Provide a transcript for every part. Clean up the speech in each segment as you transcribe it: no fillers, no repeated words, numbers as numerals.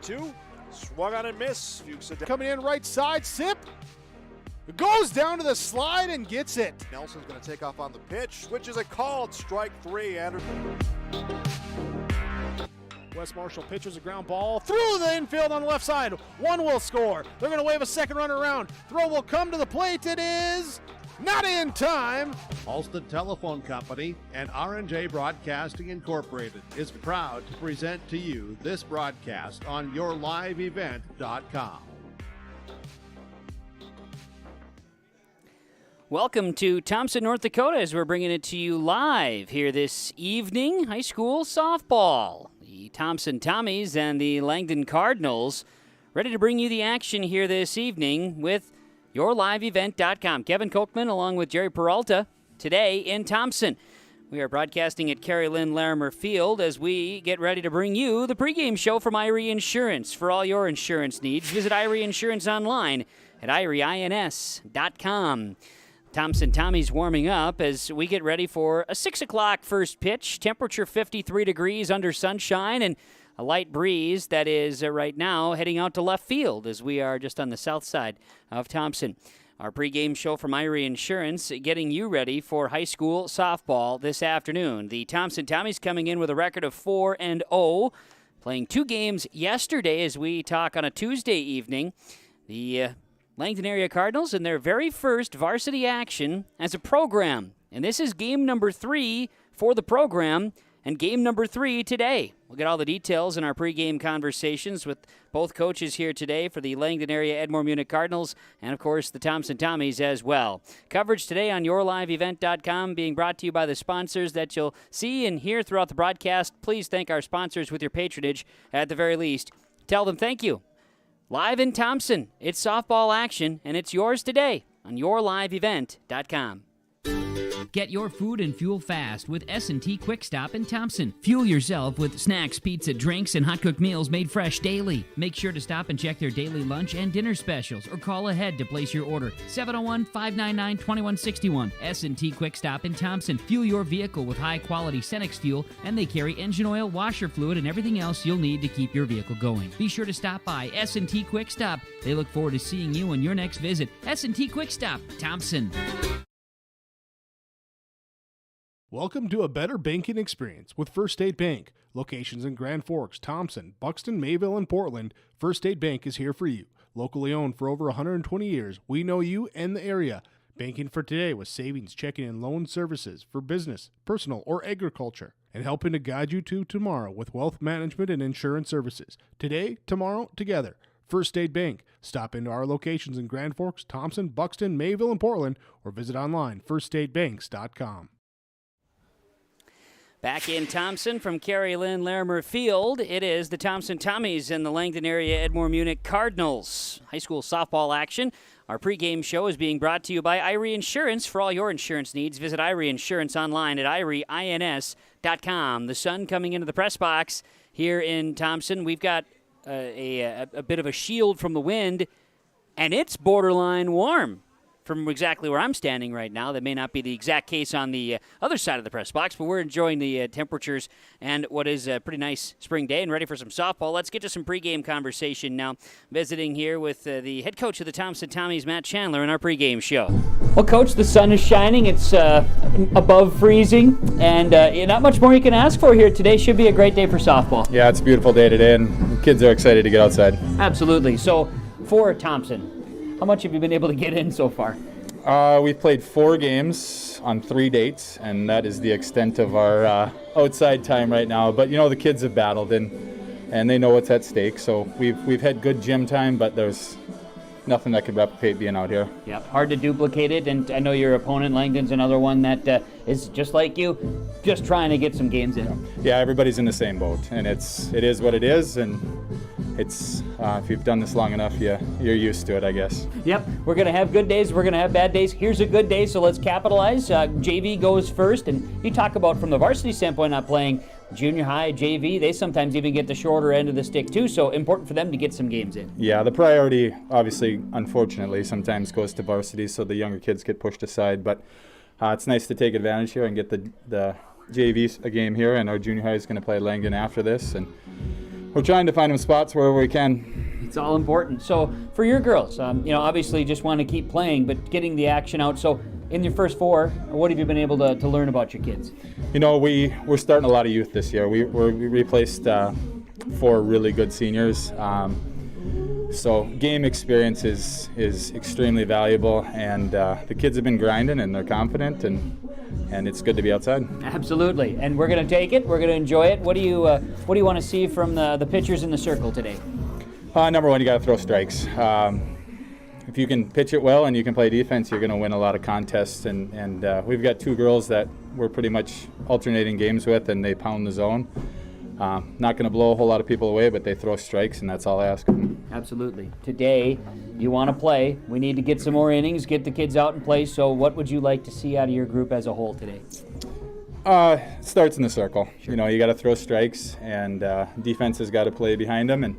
1-2. Swung on and missed. Fuchs coming in right side. Sip. It goes down to the slide and gets it. Nelson's going to take off on the pitch. Switches a called. Strike three. Anderson. Wes Marshall pitches a ground ball through the infield on the left side. One will score. They're going to wave a second runner around. Throw will come to the plate. It is not in time. Alston Telephone Company and R&J Broadcasting Incorporated is proud to present to you this broadcast on yourliveevent.com. Welcome to Thompson, North Dakota, as we're bringing it to you live here this evening. High school softball. The Thompson Tommies and the Langdon Cardinals ready to bring you the action here this evening with yourliveevent.com. Kevin Kochman along with Jerry Peralta today in Thompson. We are broadcasting at Carrie Lynn Larimer Field as we get ready to bring you the pregame show from Irie Insurance. For all your insurance needs, visit Irie Insurance online at irieins.com. Thompson Tommies warming up as we get ready for a 6 o'clock first pitch. Temperature 53 degrees under sunshine and a light breeze that is right now heading out to left field as we are just on the south side of Thompson. Our pregame show from Irie Insurance getting you ready for high school softball this afternoon. The Thompson Tommies coming in with a record of 4-0. playing 2 games yesterday as we talk on a Tuesday evening. The Langdon Area Cardinals in their very first varsity action as a program. And this is game number 3 for the program and game number 3 today. We'll get all the details in our pregame conversations with both coaches here today for the Langdon Area Edmore Munich Cardinals and, of course, the Thompson Tommies as well. Coverage today on yourliveevent.com being brought to you by the sponsors that you'll see and hear throughout the broadcast. Please thank our sponsors with your patronage at the very least. Tell them thank you. Live in Thompson, it's softball action, and it's yours today on yourliveevent.com. Get your food and fuel fast with S&T Quick Stop in Thompson. Fuel yourself with snacks, pizza, drinks, and hot-cooked meals made fresh daily. Make sure to stop and check their daily lunch and dinner specials or call ahead to place your order. 701-599-2161. S&T Quick Stop in Thompson. Fuel your vehicle with high-quality Cenex fuel, and they carry engine oil, washer fluid, and everything else you'll need to keep your vehicle going. Be sure to stop by S&T Quick Stop. They look forward to seeing you on your next visit. S&T Quick Stop, Thompson. Welcome to a better banking experience with First State Bank. Locations in Grand Forks, Thompson, Buxton, Mayville, and Portland, First State Bank is here for you. Locally owned for over 120 years, we know you and the area. Banking for today with savings, checking, and loan services for business, personal, or agriculture. And helping to guide you to tomorrow with wealth management and insurance services. Today, tomorrow, together. First State Bank. Stop into our locations in Grand Forks, Thompson, Buxton, Mayville, and Portland, or visit online, firststatebanks.com. Back in Thompson from Carrie Lynn Larimer Field, it is the Thompson Tommies and the Langdon Area Edmore Munich Cardinals. High school softball action. Our pregame show is being brought to you by Irie Insurance. For all your insurance needs, visit Irie Insurance online at irieins.com. The sun coming into the press box here in Thompson. We've got a bit of a shield from the wind, and it's borderline warm. From exactly where I'm standing right now. That may not be the exact case on the other side of the press box, but we're enjoying the temperatures and what is a pretty nice spring day and ready for some softball. Let's get to some pregame conversation now. Visiting here with the head coach of the Thompson Tommies, Matt Chandler, in our pregame show. Well, Coach, the sun is shining. It's above freezing, and not much more you can ask for here. Today should be a great day for softball. Yeah, it's a beautiful day today, and the kids are excited to get outside. Absolutely. So, for Thompson, how much have you been able to get in so far? We've played 4 games on 3 dates, and that is the extent of our outside time right now. But, the kids have battled, and they know what's at stake. So we've had good gym time, but there's nothing that could replicate being out here. Yeah, hard to duplicate it, and I know your opponent, Langdon's another one that is just like you, just trying to get some games in. Yeah, everybody's in the same boat, and it is what it is, and it's if you've done this long enough, you're used to it, I guess. Yep, we're going to have good days, we're going to have bad days. Here's a good day, so let's capitalize. JV goes first, and you talk about from the varsity standpoint not playing junior high, JV, they sometimes even get the shorter end of the stick too, so important for them to get some games in. Yeah, the priority, obviously, unfortunately, sometimes goes to varsity, so the younger kids get pushed aside, but it's nice to take advantage here and get the JV a game here, and our junior high is going to play Langdon after this, and we're trying to find them spots wherever we can. It's all important. So for your girls, obviously just want to keep playing, but getting the action out. So in your first 4, what have you been able to learn about your kids? We're starting a lot of youth this year. We replaced 4 really good seniors. So game experience is extremely valuable, and the kids have been grinding, and they're confident, and it's good to be outside. Absolutely, and we're going to take it. We're going to enjoy it. What do you want to see from the pitchers in the circle today? Number 1, you got to throw strikes. If you can pitch it well and you can play defense, you're going to win a lot of contests. And we've got 2 girls that we're pretty much alternating games with, and they pound the zone. Not going to blow a whole lot of people away, but they throw strikes, and that's all I ask of them. Absolutely. Today, you want to play. We need to get some more innings, get the kids out and play. So what would you like to see out of your group as a whole today? It starts in the circle. Sure. You got to throw strikes, and defense has got to play behind them.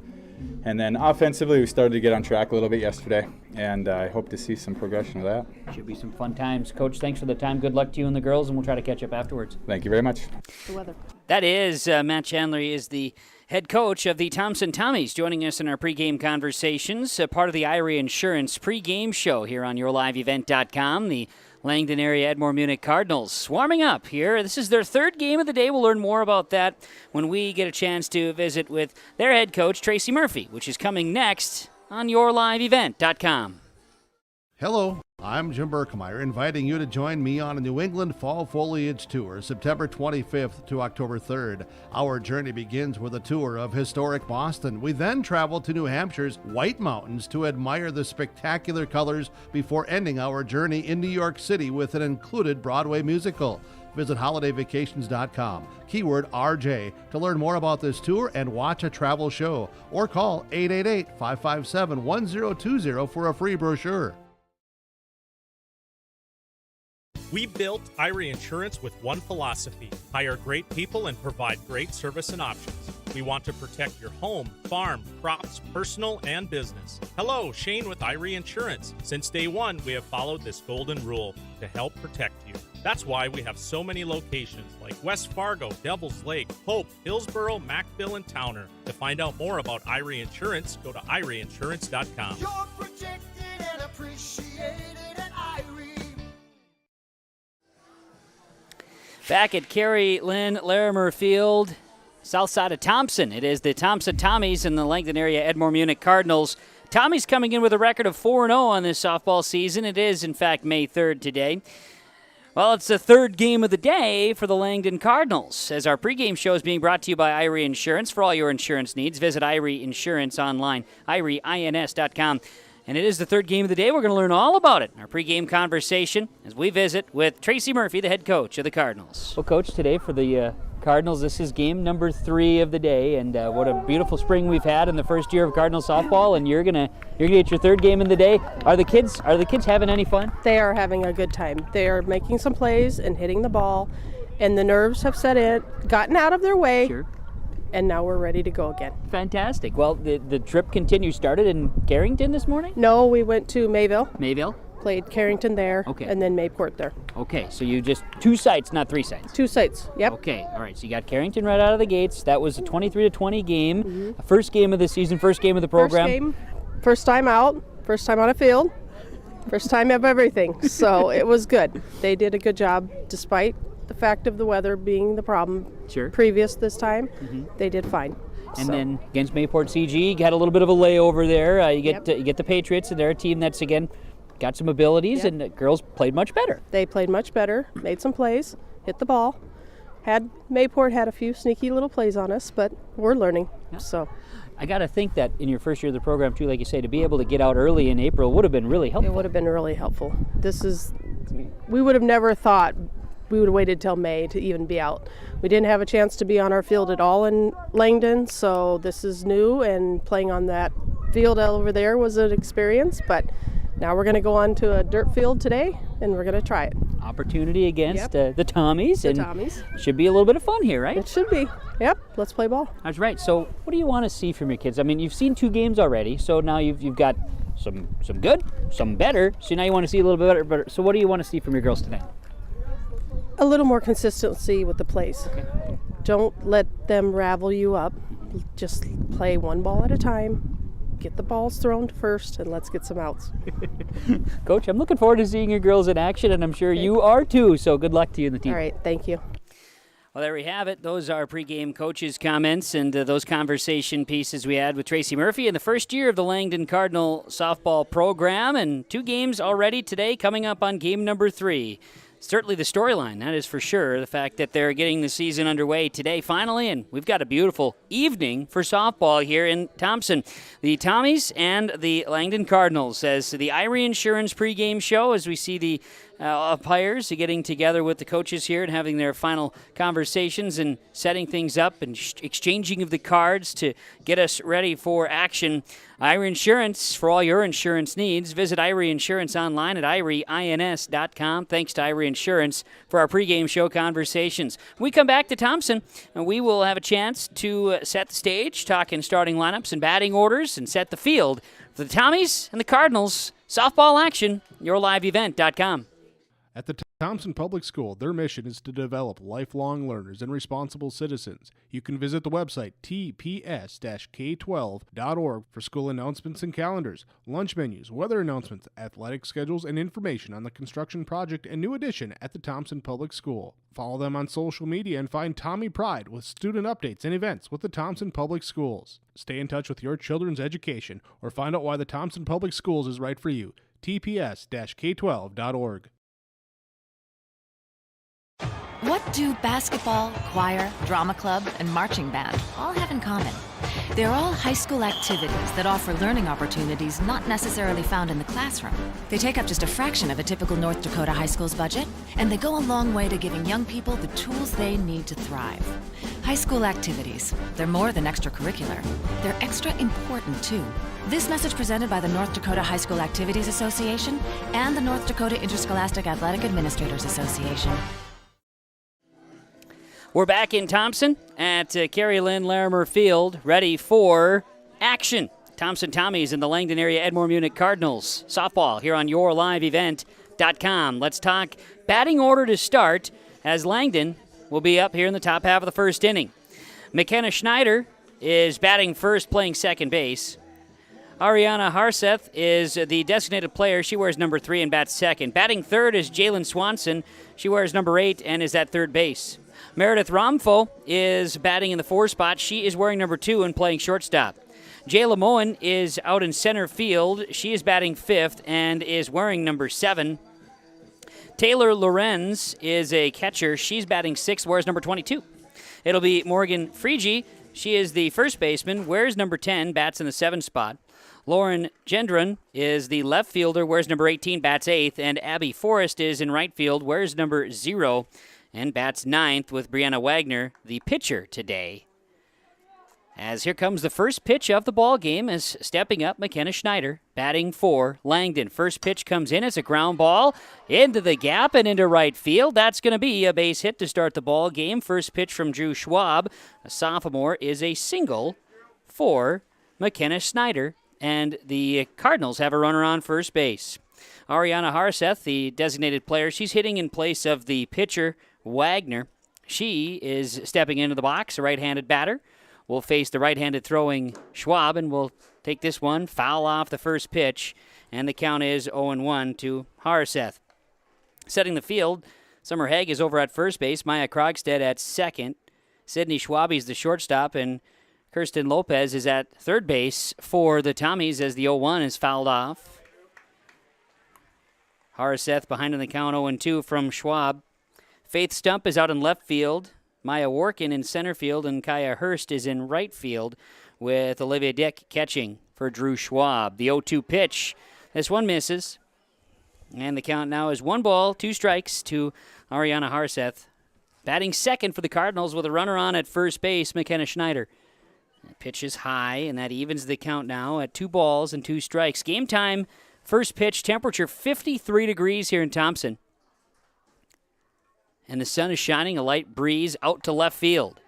And then offensively, we started to get on track a little bit yesterday, and I hope to see some progression of that. Should be some fun times. Coach, thanks for the time. Good luck to you and the girls, and we'll try to catch up afterwards. Thank you very much. The weather. That is Matt Chandler. He is the head coach of the Thompson Tommies, joining us in our pregame conversations, part of the Irie Insurance pregame show here on yourliveevent.com. The Langdon area Edmore Munich Cardinals warming up here. This is their third game of the day. We'll learn more about that when we get a chance to visit with their head coach, Tracy Murphy, which is coming next on yourliveevent.com. Hello, I'm Jim Berkemeyer, inviting you to join me on a New England Fall Foliage Tour, September 25th to October 3rd. Our journey begins with a tour of historic Boston. We then travel to New Hampshire's White Mountains to admire the spectacular colors before ending our journey in New York City with an included Broadway musical. Visit holidayvacations.com, keyword RJ, to learn more about this tour and watch a travel show, or call 888-557-1020 for a free brochure. We built Irie Insurance with one philosophy: hire great people and provide great service and options. We want to protect your home, farm, crops, personal, and business. Hello, Shane with Irie Insurance. Since day one, we have followed this golden rule to help protect you. That's why we have so many locations like West Fargo, Devil's Lake, Hope, Hillsboro, Macville, and Towner. To find out more about Irie Insurance, go to IrieInsurance.com. You're protected and appreciated at Irie. Back at Carey Lynn Larimer Field, south side of Thompson. It is the Thompson Tommies and the Langdon area Edmore Munich Cardinals. Tommies coming in with a record of 4-0 on this softball season. It is, in fact, May 3rd today. Well, it's the third game of the day for the Langdon Cardinals, as our pregame show is being brought to you by Irie Insurance. For all your insurance needs, visit Irie Insurance online, IrieINS.com. And it is the third game of the day. We're going to learn all about it in our pregame conversation as we visit with Tracy Murphy, the head coach of the Cardinals. Well, Coach, today for the Cardinals, this is game number 3 of the day, and what a beautiful spring we've had in the first year of Cardinals softball. And you're gonna get your third game in the day. Are the kids having any fun? They are having a good time. They are making some plays and hitting the ball, and the nerves have set in, gotten out of their way. Sure. And now we're ready to go again. Fantastic. Well, the trip continues. Started in Carrington this morning? No, we went to Mayville. Mayville? Played Carrington there. Okay. And then Mayport there. Okay, so you just 2 sites, not 3 sites. 2 sites, yep. Okay, all right. So you got Carrington right out of the gates. That was a 23-20 game. Mm-hmm. First game of the season, first game of the program. First game, first time out, first time on a field, first time of everything. So it was good. They did a good job despite the fact of the weather being the problem. Sure. Previous this time. Mm-hmm. They did fine. And then against Mayport CG, you got a little bit of a layover there. You get the Patriots, and they're a team that's, again, got some abilities, and the girls played much better. They played much better, made some plays, hit the ball. Mayport had a few sneaky little plays on us, but we're learning. Yeah. So I got to think that in your first year of the program, too, like you say, to be able to get out early in April would have been really helpful. It would have been really helpful. We would have never thought we would have waited till May to even be out. We didn't have a chance to be on our field at all in Langdon, so this is new, and playing on that field over there was an experience, but now we're going to go on to a dirt field today, and we're going to try it. Opportunity against the Tommies. The Tommies. Should be a little bit of fun here, right? It should be. Yep, let's play ball. That's right. So what do you want to see from your kids? I mean, you've seen 2 games already, so now you've got some good, some better, so now you want to see a little bit better. So what do you want to see from your girls tonight? A little more consistency with the plays. Okay. Don't let them ravel you up. Just play one ball at a time. Get the balls thrown first, and let's get some outs. Coach, I'm looking forward to seeing your girls in action, and I'm sure you are too. So good luck to you and the team. All right, thank you. Well, there we have it. Those are pregame coaches' comments and those conversation pieces we had with Tracy Murphy in the first year of the Langdon Cardinal softball program, and 2 games already today, coming up on game number 3. Certainly the storyline, that is for sure. The fact that they're getting the season underway today finally, and we've got a beautiful evening for softball here in Thompson. The Tommies and the Langdon Cardinals as the Irie Insurance pregame show as we see the umpires getting together with the coaches here and having their final conversations and setting things up and exchanging of the cards to get us ready for action. Irie Insurance, for all your insurance needs, visit Irie Insurance online at IrieINS.com. Thanks to Irie Insurance for our pregame show conversations. When we come back to Thompson, we will have a chance to set the stage, talking starting lineups and batting orders, and set the field for the Tommies and the Cardinals. Softball action, yourliveevent.com. At the Thompson Public School, their mission is to develop lifelong learners and responsible citizens. You can visit the website tps-k12.org for school announcements and calendars, lunch menus, weather announcements, athletic schedules, and information on the construction project and new addition at the Thompson Public School. Follow them on social media and find Tommy Pride with student updates and events with the Thompson Public Schools. Stay in touch with your children's education or find out why the Thompson Public Schools is right for you. tps-k12.org. What do basketball, choir, drama club, and marching band all have in common? They're all high school activities that offer learning opportunities not necessarily found in the classroom. They take up just a fraction of a typical North Dakota high school's budget, and they go a long way to giving young people the tools they need to thrive. High school activities, they're more than extracurricular. They're extra important, too. This message presented by the North Dakota High School Activities Association and the North Dakota Interscholastic Athletic Administrators Association. We're back in Thompson at Carrie Lynn Larimer Field, ready for action. Thompson Tommies and the Langdon area Edmore Munich Cardinals softball here on YourLiveEvent.com. Let's talk batting order to start, as Langdon will be up here in the top half of the first inning. McKenna Schneider is batting first, playing second base. Ariana Harseth is the designated player. She wears number 3 and bats second. Batting third is Jalen Swanson. She wears number 8 and is at third base. Meredith Romfo is batting in the 4 spot. She is wearing number 2 and playing shortstop. Jayla Moen is out in center field. She is batting 5th and is wearing number 7. Taylor Lorenz is a catcher. She's batting 6th, wears number 22. It'll be Morgan Frege. She is the first baseman, wears number 10, bats in the 7 spot. Lauren Gendron is the left fielder, wears number 18, bats 8th. And Abby Forrest is in right field, wears number 0. And bats 9th with Brianna Wagner, the pitcher today. As here comes the first pitch of the ball game, as stepping up McKenna Schneider, batting for Langdon. First pitch comes in as a ground ball into the gap and into right field. That's going to be a base hit to start the ball game. First pitch from Drew Schwab, a sophomore, is a single for McKenna Schneider, and the Cardinals have a runner on first base. Ariana Harseth, the designated player, she's hitting in place of the pitcher, Wagner. She is stepping into the box, a right-handed batter. Will face the right-handed throwing Schwab, and will take this one, foul off the first pitch, and the count is 0-1 to Harseth. Setting the field, Summer Haig is over at first base, Maya Krogstad at second, Sydney Schwabi's the shortstop, and Kirsten Lopez is at third base for the Tommies as the 0-1 is fouled off. Harseth behind in the count, 0-2 from Schwab. Faith Stump is out in left field. Maya Workin in center field, and Kaya Hurst is in right field with Olivia Dick catching for Drew Schwab. The 0-2 pitch. This one misses. And the count now is 1 ball, 2 strikes to Ariana Harseth. Batting second for the Cardinals with a runner on at first base, McKenna Schneider. The pitch is high, and that evens the count now at 2 balls and 2 strikes. Game time, first pitch, temperature 53 degrees here in Thompson. And the sun is shining, a light breeze out to left field.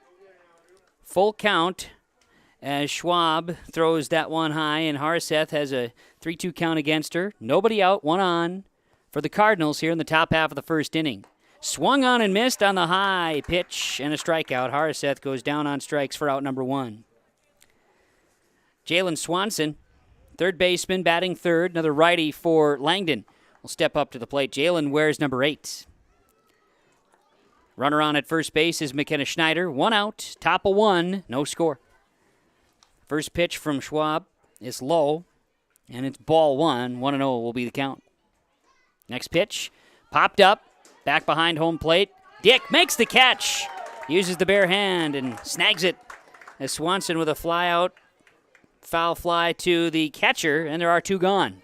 Full count as Schwab throws that one high, and Harseth has a 3-2 count against her. Nobody out, 1 on for the Cardinals here in the top half of the first inning. Swung on and missed on the high pitch and a strikeout. Harseth goes down on strikes for out number 1. Jalen Swanson, third baseman, batting third. Another righty for Langdon will step up to the plate. Jalen wears number 8. Runner on at first base is McKenna Schneider. 1 out, top of 1, no score. First pitch from Schwab is low, and it's ball 1. 1-0 will be the count. Next pitch, popped up, back behind home plate. Dick makes the catch, uses the bare hand and snags it as Swanson with a fly out. Foul fly to the catcher, and there are 2 gone.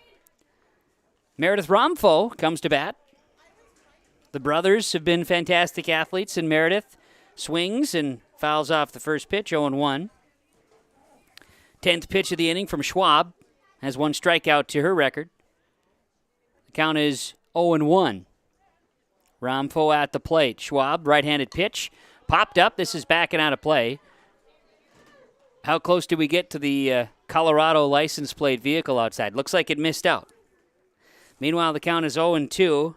Meredith Romfo comes to bat. The brothers have been fantastic athletes, and Meredith swings and fouls off the first pitch, 0-1. 10th pitch of the inning from Schwab, has 1 strikeout to her record. The count is 0-1. Romfo at the plate. Schwab, right-handed pitch, popped up. This is backing out of play. How close did we get to the Colorado license plate vehicle outside? Looks like it missed out. Meanwhile, the count is 0-2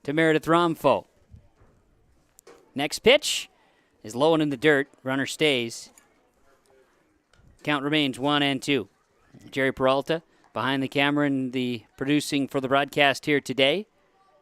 to to Meredith Romfo. Next pitch is low and in the dirt. Runner stays. Count remains 1-2. Jerry Peralta behind the camera and the producing for the broadcast here today.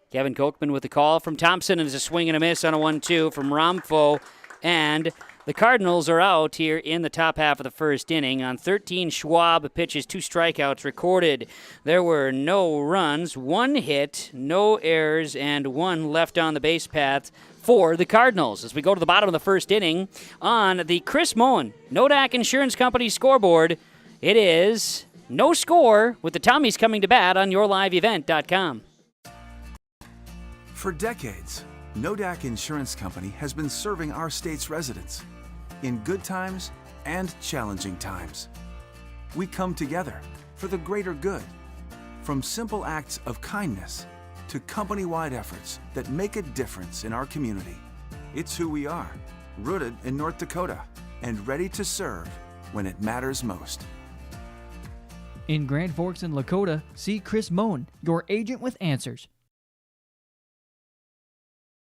Kevin Kochman with the call from Thompson, and there's a swing and a miss on a 1-2 from Romfo. And the Cardinals are out here in the top half of the first inning. On 13 Schwab pitches, 2 strikeouts recorded. There were no runs, 1 hit, no errors, and 1 left on the base path for the Cardinals. As we go to the bottom of the first inning on the Chris Moen Nodak Insurance Company scoreboard, it is no score with the Tommies coming to bat on yourliveevent.com. For decades, Nodak Insurance Company has been serving our state's residents in good times and challenging times. We come together for the greater good, from simple acts of kindness to company-wide efforts that make a difference in our community. It's who we are, rooted in North Dakota and ready to serve when it matters most. In Grand Forks and Lakota, see Chris Moen, your agent with answers.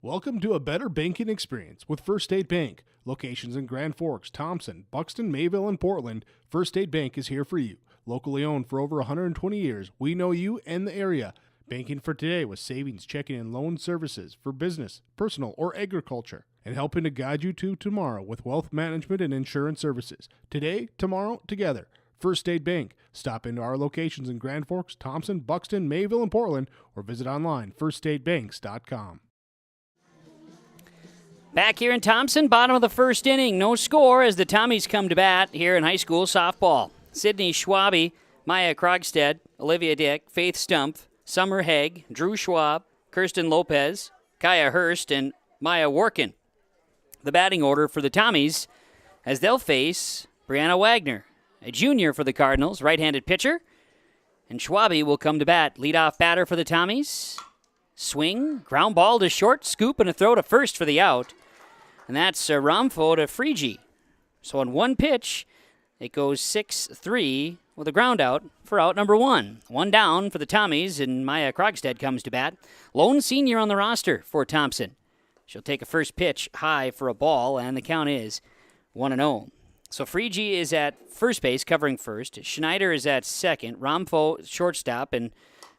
Welcome to a better banking experience with First State Bank. Locations in Grand Forks, Thompson, Buxton, Mayville, and Portland. First State Bank is here for you. Locally owned for over 120 years, we know you and the area. Banking for today with savings, checking, and loan services for business, personal, or agriculture. And helping to guide you to tomorrow with wealth management and insurance services. Today, tomorrow, together. First State Bank. Stop into our locations in Grand Forks, Thompson, Buxton, Mayville, and Portland, or visit online, firststatebanks.com. Back here in Thompson, bottom of the first inning. No score as the Tommies come to bat here in high school softball. Sydney Schwabe, Maya Krogstad, Olivia Dick, Faith Stumpf, Summer Haig, Drew Schwab, Kirsten Lopez, Kaya Hurst, and Maya Workin. The batting order for the Tommies as they'll face Brianna Wagner, a junior for the Cardinals, right-handed pitcher. And Schwabe will come to bat. Leadoff batter for the Tommies. Swing, ground ball to short, scoop, and a throw to first for the out. And that's Romfo to Frigi. So on one pitch, it goes 6-3 with a ground out for out number 1. 1 down for the Tommies, and Maya Krogstad comes to bat. Lone senior on the roster for Thompson. She'll take a first pitch high for a ball, and the count is 1-0. So Frigi is at first base, covering first. Schneider is at second. Romfo shortstop, and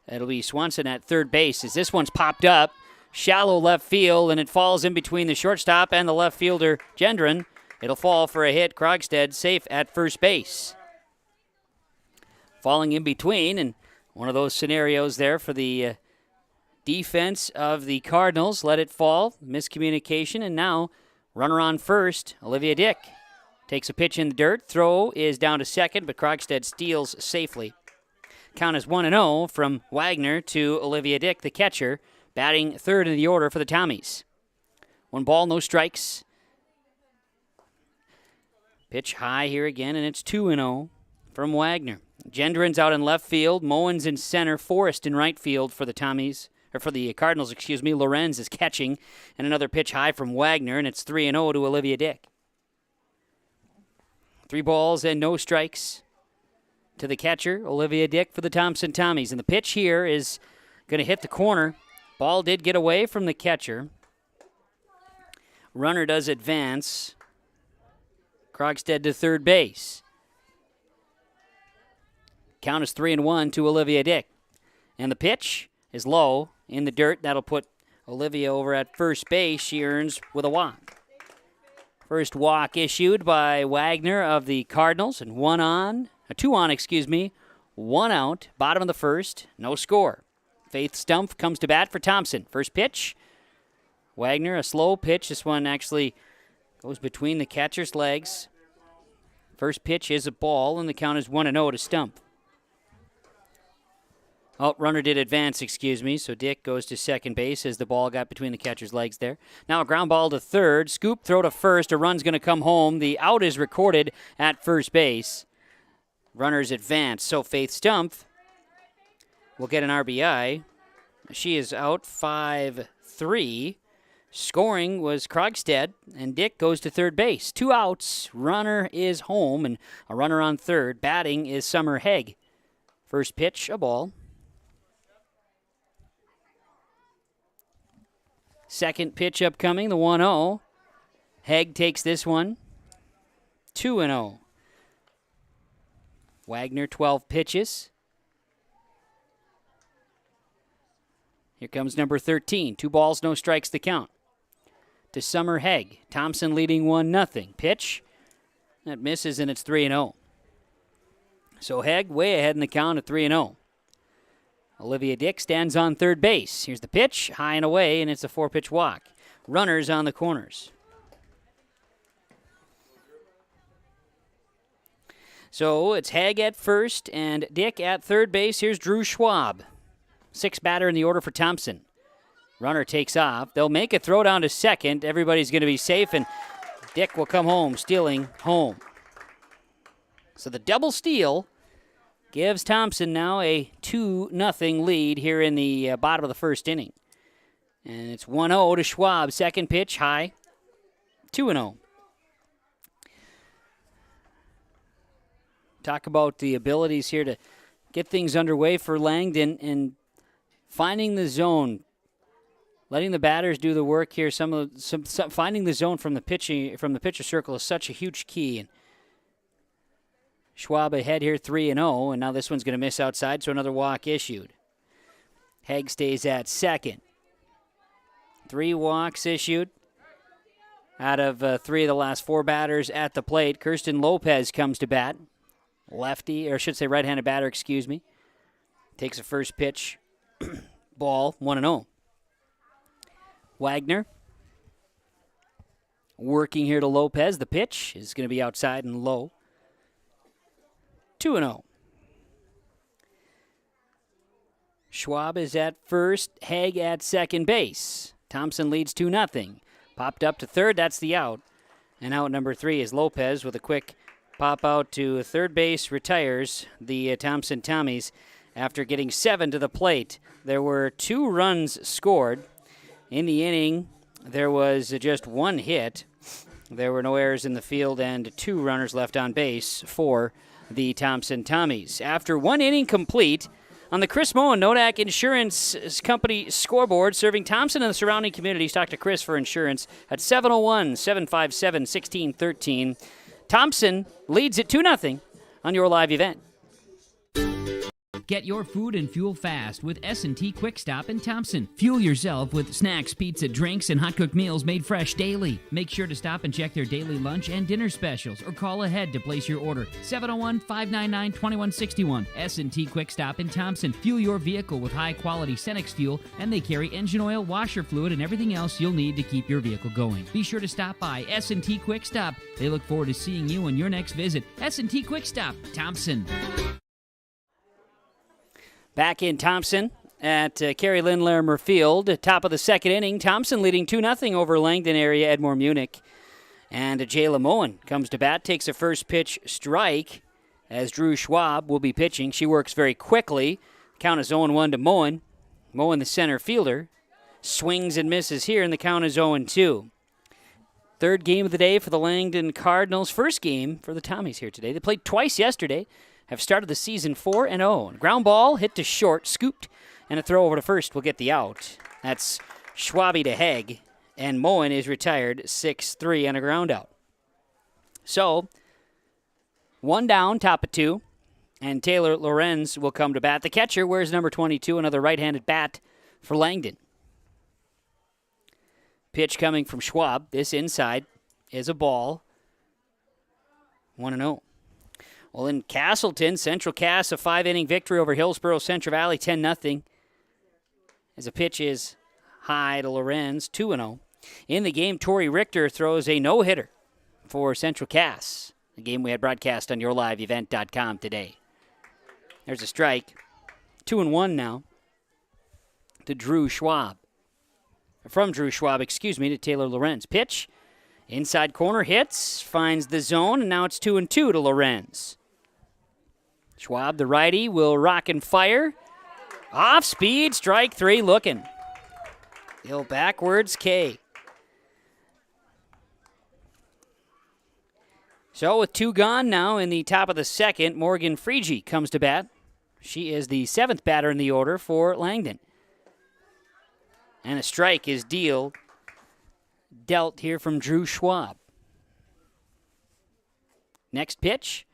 it'll be Swanson at third base as this one's popped up. Shallow left field, and it falls in between the shortstop and the left fielder, Gendron. It'll fall for a hit. Krogstad safe at first base. Falling in between, and one of those scenarios there for the defense of the Cardinals. Let it fall. Miscommunication, and now runner on first, Olivia Dick. Takes a pitch in the dirt. Throw is down to second, but Krogstad steals safely. Count is 1-0 from Wagner to Olivia Dick, the catcher, batting third in the order for the Tommies. 1 ball, no strikes. Pitch high here again, and it's 2-0 from Wagner. Gendron's out in left field. Moen's in center. Forrest in right field for the Tommies, or for the Cardinals, excuse me. Lorenz is catching, and another pitch high from Wagner, and it's 3-0 to Olivia Dick. 3 balls and no strikes to the catcher, Olivia Dick, for the Thompson Tommies. And the pitch here is going to hit the corner. Ball did get away from the catcher. Runner does advance. Krogstad to third base. Count is 3-1 to Olivia Dick. And the pitch is low in the dirt. That'll put Olivia over at first base. She earns with a walk. First walk issued by Wagner of the Cardinals, and 2 on, 1 out. Bottom of the first, no score. Faith Stumpf comes to bat for Thompson. First pitch, Wagner, a slow pitch. This one actually goes between the catcher's legs. First pitch is a ball, and the count is 1-0 to Stumpf. Oh, runner did advance, so Dick goes to second base as the ball got between the catcher's legs there. Now a ground ball to third, scoop, throw to first, a run's going to come home. The out is recorded at first base. Runners advance, so Faith Stumpf will get an RBI. She is out 5-3. Scoring was Krogstad, and Dick goes to third base. 2 outs, runner is home, and a runner on third. Batting is Summer Haig. First pitch, a ball. Second pitch upcoming, the 1-0. Haig takes this one. 2-0. Wagner, 12 pitches. Here comes number 13. 2 balls, no strikes to count. To Summer Haig. Thompson leading 1-0. Pitch. That misses, and it's 3-0. So Haig way ahead in the count at 3-0. Olivia Dick stands on third base. Here's the pitch, high and away, and it's a 4-pitch walk. Runners on the corners. So it's Haig at first and Dick at third base. Here's Drew Schwab. 6th batter in the order for Thompson. Runner takes off. They'll make a throw down to second. Everybody's going to be safe, and Dick will come home, stealing home. So the double steal gives Thompson now a 2-0 lead here in the bottom of the first inning. And it's 1-0 to Schwab. Second pitch, high. 2-0. Talk about the abilities here to get things underway for Langdon and finding the zone, letting the batters do the work here. Finding the zone from the pitcher circle is such a huge key. And Schwab ahead here 3-0, and now this one's going to miss outside, so another walk issued. Haig stays at second. 3 walks issued out of 3 of the last 4 batters at the plate. Kirsten Lopez comes to bat. Lefty, or I should say right-handed batter, excuse me. Takes a first pitch. Ball, 1-0. Wagner working here to Lopez. The pitch is going to be outside and low. 2-0. Schwab is at first. Haig at second base. Thompson leads 2-0. Popped up to third. That's the out. And out number 3 is Lopez with a quick pop out to third base. Retires the Thompson Tommies after getting 7 to the plate. There were 2 runs scored. In the inning, there was just 1 hit. There were no errors in the field and 2 runners left on base for the Thompson Tommies. After 1 inning complete, on the Chris Moen Nodak Insurance Company scoreboard, serving Thompson and the surrounding communities. Talk to Chris for insurance at 701-757-1613. Thompson leads at 2-0 on your live event. Get your food and fuel fast with S&T Quick Stop in Thompson. Fuel yourself with snacks, pizza, drinks, and hot-cooked meals made fresh daily. Make sure to stop and check their daily lunch and dinner specials or call ahead to place your order. 701-599-2161. S&T Quick Stop in Thompson. Fuel your vehicle with high-quality Cenex fuel, and they carry engine oil, washer fluid, and everything else you'll need to keep your vehicle going. Be sure to stop by S&T Quick Stop. They look forward to seeing you on your next visit. S&T Quick Stop, Thompson. Back in Thompson at Carrie Lynn Larimer Field. Top of the second inning. Thompson leading 2-0 over Langdon area Edmore Munich. And Jayla Moen comes to bat, takes a first pitch strike as Drew Schwab will be pitching. She works very quickly. Count is 0-1 to Moen. Moen, the center fielder, swings and misses here, and the count is 0-2. Third game of the day for the Langdon Cardinals. First game for the Tommies here today. They played twice yesterday. Have started the season 4-0. Ground ball hit to short, scooped, and a throw over to first will get the out. That's Schwabi to Haig, and Moen is retired 6-3 on a ground out. So, 1 down, top of 2, and Taylor Lorenz will come to bat. The catcher wears number 22, another right-handed bat for Langdon. Pitch coming from Schwab. This inside is a ball. 1-0. Well, in Castleton, Central Cass, a 5-inning victory over Hillsborough Central Valley, 10-0. As a pitch is high to Lorenz, 2-0. In the game, Tori Richter throws a no-hitter for Central Cass, a game we had broadcast on yourliveevent.com today. There's a strike. 2-1 now to Drew Schwab. From Drew Schwab, to Taylor Lorenz. Pitch, inside corner, hits, finds the zone, and now it's 2-2 to Lorenz. Schwab, the righty, will rock and fire. Off speed, strike 3 looking. Hill backwards, K. So with 2 gone now in the top of the second, Morgan Freege comes to bat. She is the 7th batter in the order for Langdon. And a strike is dealt dealt here from Drew Schwab. Next pitch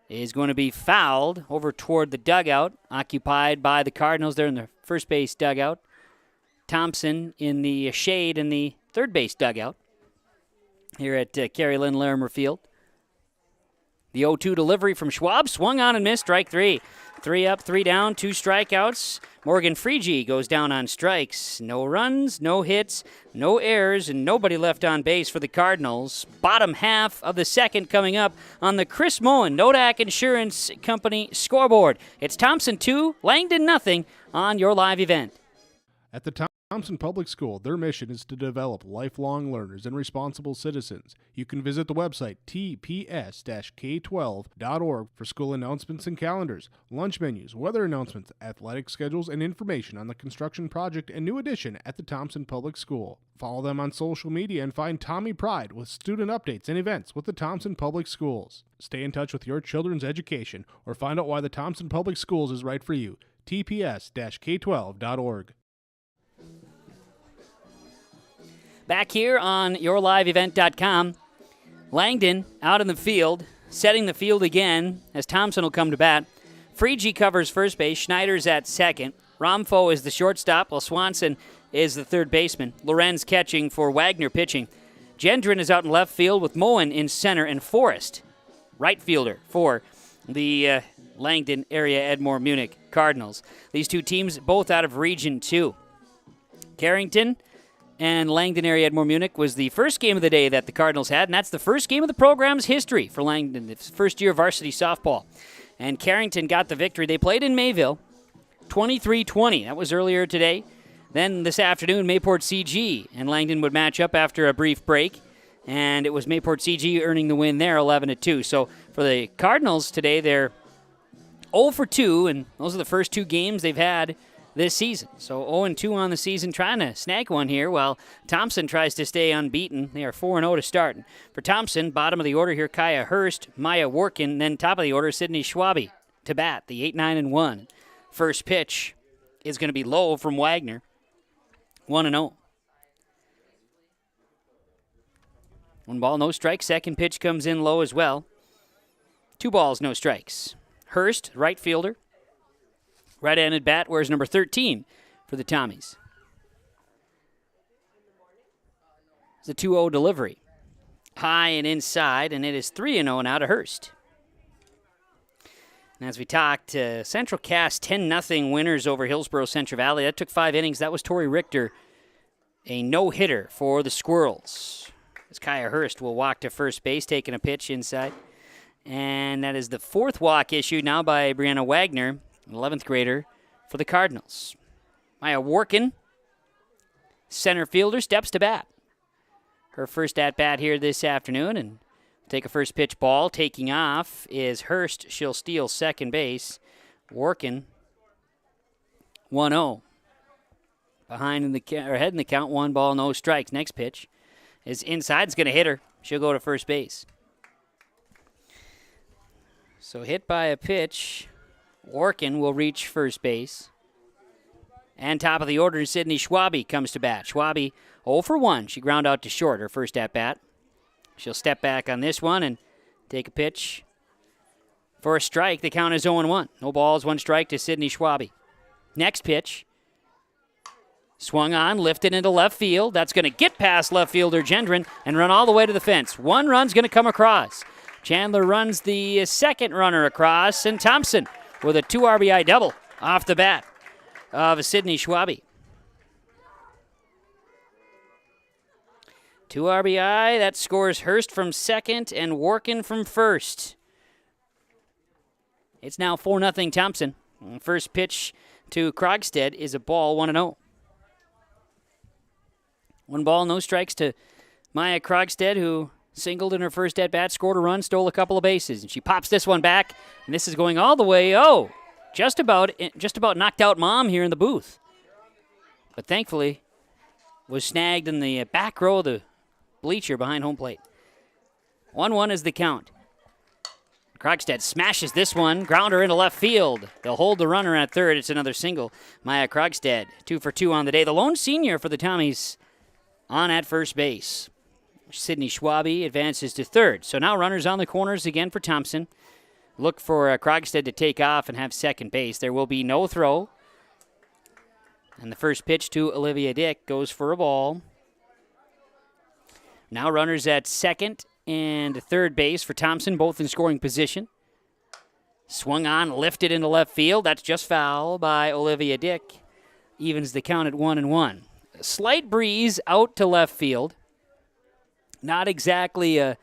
is going to be fouled over toward the dugout, occupied by the Cardinals. They're in the first base dugout. Thompson in the shade in the third base dugout here at Carey Lynn Larimer Field. The 0-2 delivery from Schwab, swung on and missed, strike three. 3 up, 3 down, 2 strikeouts. Morgan Freege goes down on strikes. No runs, no hits, no errors, and nobody left on base for the Cardinals. Bottom half of the second coming up on the Chris Moen Nodak Insurance Company scoreboard. It's Thompson 2, Langdon nothing on your live event. At the Thompson Public School, their mission is to develop lifelong learners and responsible citizens. You can visit the website tps-k12.org for school announcements and calendars, lunch menus, weather announcements, athletic schedules, and information on the construction project and new addition at the Thompson Public School. Follow them on social media and find Tommy Pride with student updates and events with the Thompson Public Schools. Stay in touch with your children's education or find out why the Thompson Public Schools is right for you. tps-k12.org. Back here on yourliveevent.com, Langdon out in the field, setting the field again as Thompson will come to bat. Freege covers first base, Schneider's at second. Romfo is the shortstop, while Swanson is the third baseman. Lorenz catching for Wagner pitching. Gendron is out in left field with Moen in center and Forrest, right fielder for the Langdon area Edmore Munich Cardinals. These two teams both out of Region 2. Carrington and Langdon area Edmore Munich was the first game of the day that the Cardinals had, and that's the first game of the program's history for Langdon. It's first year varsity softball. And Carrington got the victory. They played in Mayville, 23-20. That was earlier today. Then this afternoon, Mayport CG and Langdon would match up after a brief break, and it was Mayport CG earning the win there, 11-2. So for the Cardinals today, they're 0-2, and those are the first 2 games they've had this season. So 0-2 on the season, trying to snag one here while Thompson tries to stay unbeaten. They are 4-0 to start. For Thompson, bottom of the order here, Kaya Hurst, Maya Workin, then top of the order, Sydney Schwabe to bat, the 8-9-1. First pitch is going to be low from Wagner, 1-0. 1 ball, no strikes. Second pitch comes in low as well. 2 balls, no strikes. Hurst, right fielder. Right-handed bat wears number 13 for the Tommies. It's a 2-0 delivery. High and inside, and it is 3-0 now to Hurst. And as we talked, Central Cass 10-0 winners over Hillsborough Central Valley. That took 5 innings. That was Tori Richter, a no-hitter for the Squirrels. As Kaya Hurst will walk to first base, taking a pitch inside. And that is the 4th walk issued now by Brianna Wagner, an 11th grader for the Cardinals. Maya Workin, center fielder, steps to bat. Her first at-bat here this afternoon, and take a first pitch ball. Taking off is Hurst. She'll steal second base. Workin, 1-0. Behind in the ahead in the count, 1 ball, no strikes. Next pitch is inside. It's going to hit her. She'll go to first base. So hit by a pitch. Workin will reach first base. And top of the order, Sydney Schwabe comes to bat. Schwabe 0-for-1. She ground out to short, her first at-bat. She'll step back on this one and take a pitch for a strike. The count is 0-1. No balls, 1 strike to Sydney Schwabe. Next pitch. Swung on, lifted into left field. That's going to get past left fielder Gendron and run all the way to the fence. 1 run's going to come across. Chandler runs the second runner across, and Thompson with a 2 RBI double off the bat of Sydney Schwabe. 2 RBI, that scores Hurst from second and Workin from first. It's now 4-0 Thompson. First pitch to Krogstad is a ball, 1-0. 1 ball, no strikes to Maya Krogstad, who singled in her first at-bat, scored a run, stole a couple of bases. And she pops this one back, and this is going all the way, just about knocked out Mom here in the booth. But thankfully, was snagged in the back row of the bleacher behind home plate. 1-1 is the count. Krogstad smashes this one, grounder into left field. They'll hold the runner at third. It's another single. Maya Krogstad, 2 for 2 on the day. The lone senior for the Tommies on at first base. Sidney Schwabe advances to third. So now runners on the corners again for Thompson. Look for Krogstad to take off and have second base. There will be no throw. And the first pitch to Olivia Dick goes for a ball. Now runners at second and third base for Thompson, both in scoring position. Swung on, lifted into left field. That's just foul by Olivia Dick. Evens the count at 1-1. A slight breeze out to left field. Not exactly a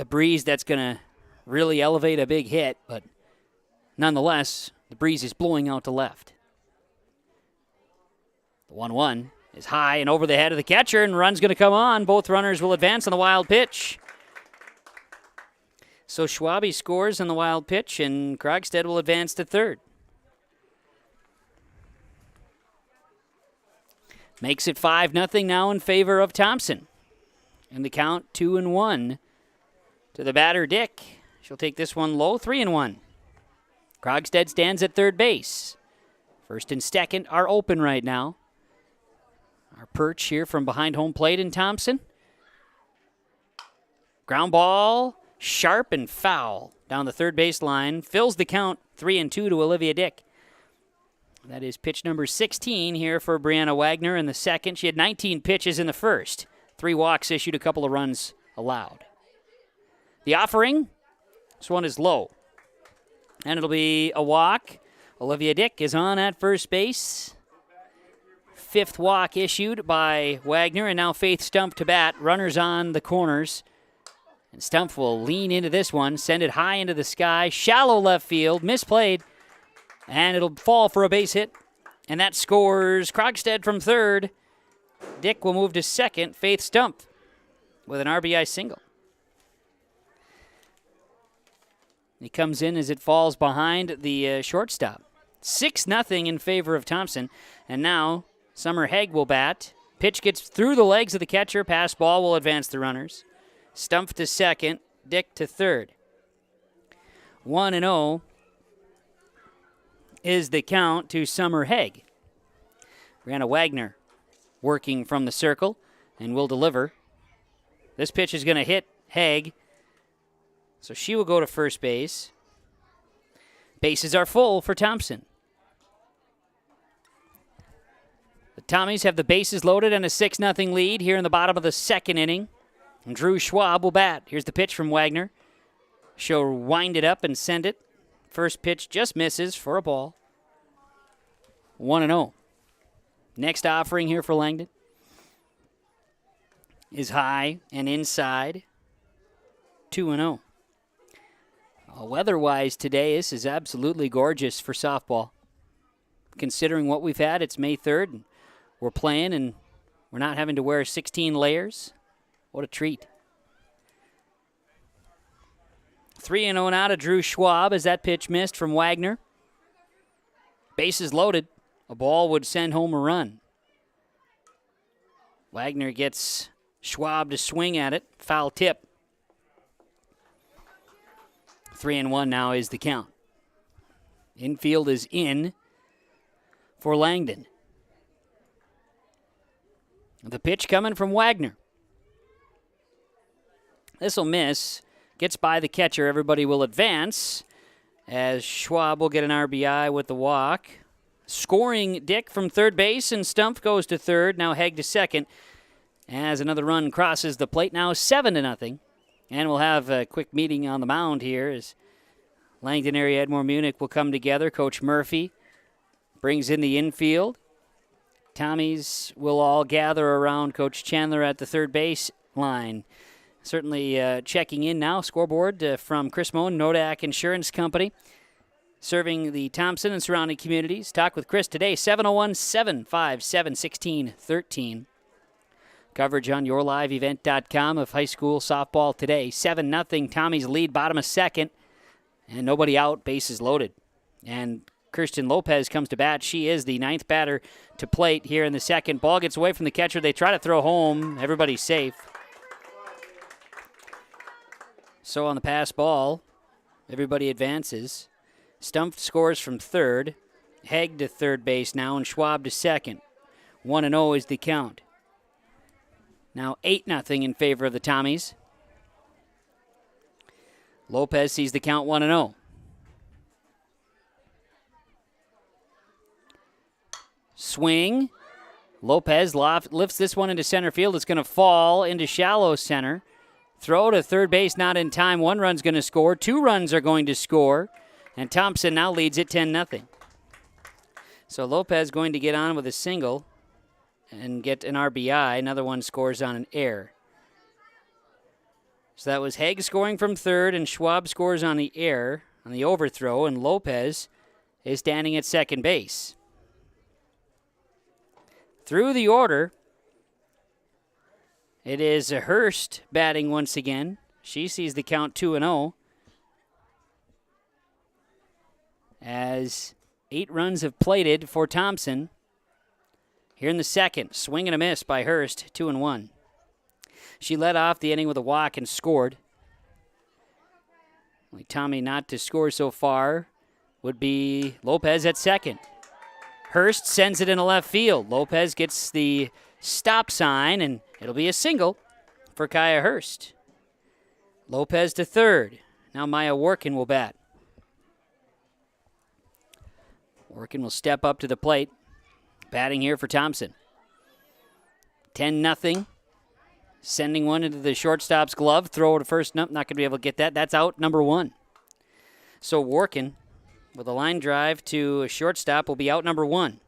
breeze that's going to really elevate a big hit, but nonetheless, the breeze is blowing out to left. The 1-1 is high and over the head of the catcher, and run's going to come on. Both runners will advance on the wild pitch. So Schwabe scores on the wild pitch, and Krogstad will advance to third. Makes it 5-0 now in favor of Thompson. And the count 2-1 to the batter, Dick. She'll take this one low, 3-1. Krogstad stands at third base. First and second are open right now. Our perch here from behind home plate in Thompson. Ground ball, sharp and foul down the third base line. Fills the count 3-2 to Olivia Dick. That is pitch number 16 here for Brianna Wagner in the second. She had 19 pitches in the first. 3 walks issued, a couple of runs allowed. The offering, this one is low. And it'll be a walk. Olivia Dick is on at first base. 5th walk issued by Wagner, and now Faith Stumpf to bat. Runners on the corners. And Stumpf will lean into this one, send it high into the sky. Shallow left field, misplayed. And it'll fall for a base hit. And that scores Krogstad from third. Dick will move to second. Faith Stumpf with an RBI single. He comes in as it falls behind the shortstop. 6-0 in favor of Thompson. And now Summer Haig will bat. Pitch gets through the legs of the catcher. Pass ball will advance the runners. Stumpf to second. Dick to third. 1-0 is the count to Summer Haig. Brianna Wagner working from the circle and will deliver. This pitch is going to hit Haig, so she will go to first base. Bases are full for Thompson. The Tommies have the bases loaded and a 6-0 lead here in the bottom of the second inning. And Drew Schwab will bat. Here's the pitch from Wagner. She'll wind it up and send it. First pitch just misses for a ball. 1-0. Next offering here for Langdon is high and inside. 2-0. Weather-wise today, this is absolutely gorgeous for softball. Considering what we've had, it's May 3rd, and we're playing, and we're not having to wear 16 layers. What a treat. 3-0 now to Drew Schwab as that pitch missed from Wagner. Bases loaded. A ball would send home a run. Wagner gets Schwab to swing at it. Foul tip. 3-1 now is the count. Infield is in for Langdon. The pitch coming from Wagner. This will miss. Gets by the catcher. Everybody will advance as Schwab will get an RBI with the walk. Scoring Dick from third base, and Stumpf goes to third. Now Haig to second as another run crosses the plate. Now 7-0. And we'll have a quick meeting on the mound here as Langdon area Edmore Munich will come together. Coach Murphy brings in the infield. Tommies will all gather around Coach Chandler at the third base line. Certainly checking in now. Scoreboard from Chris Moen, Nodak Insurance Company, serving the Thompson and surrounding communities. Talk with Chris today, 701-757-1613. Coverage on yourliveevent.com of high school softball today. 7-0, Tommy's lead, bottom of second, and nobody out, bases loaded. And Kirsten Lopez comes to bat. She is the 9th batter to plate here in the second. Ball gets away from the catcher. They try to throw home. Everybody's safe. So on the pass ball, everybody advances. Stumpf scores from third. Haig to third base now, and Schwab to second. 1-0 is the count. Now 8-0 in favor of the Tommies. Lopez sees the count 1-0. Swing. Lopez lifts this one into center field. It's going to fall into shallow center. Throw to third base, not in time. 1 run's going to score. 2 runs are going to score. And Thompson now leads it 10-0. So Lopez going to get on with a single and get an RBI. Another one scores on an error. So that was Haig scoring from third, and Schwab scores on the error, on the overthrow, and Lopez is standing at second base. Through the order, it is Hurst batting once again. She sees the count 2-0 as 8 runs have plated for Thompson. Here in the second, swing and a miss by Hurst, 2-1. She led off the inning with a walk and scored. Only Tommy not to score so far would be Lopez at second. Hurst sends it into left field. Lopez gets the stop sign, and it'll be a single for Kaya Hurst. Lopez to third. Now Maya Workin will bat. Workin will step up to the plate. Batting here for Thompson. 10-0. Sending one into the shortstop's glove. Throw to first. Nope, not going to be able to get that. That's out number 1. So Workin, with a line drive to a shortstop, will be out number 1.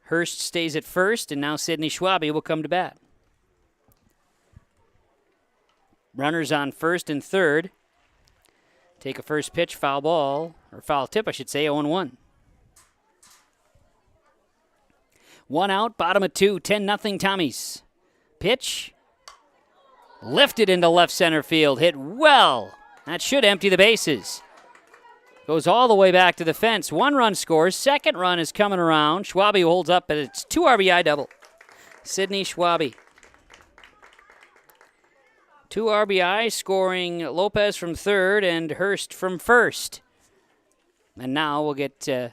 Hurst stays at first, and now Sydney Schwabe will come to bat. Runners on first and third. Take a first pitch, foul ball, or foul tip, I should say, 0-1. 1 out, bottom of 2, 10-0 Tommies. Pitch. Lifted into left center field. Hit well. That should empty the bases. Goes all the way back to the fence. 1 run scores. Second run is coming around. Schwabe holds up, but it's 2 RBI double. Sydney Schwabe. 2 RBI, scoring Lopez from third and Hurst from first. And now we'll get a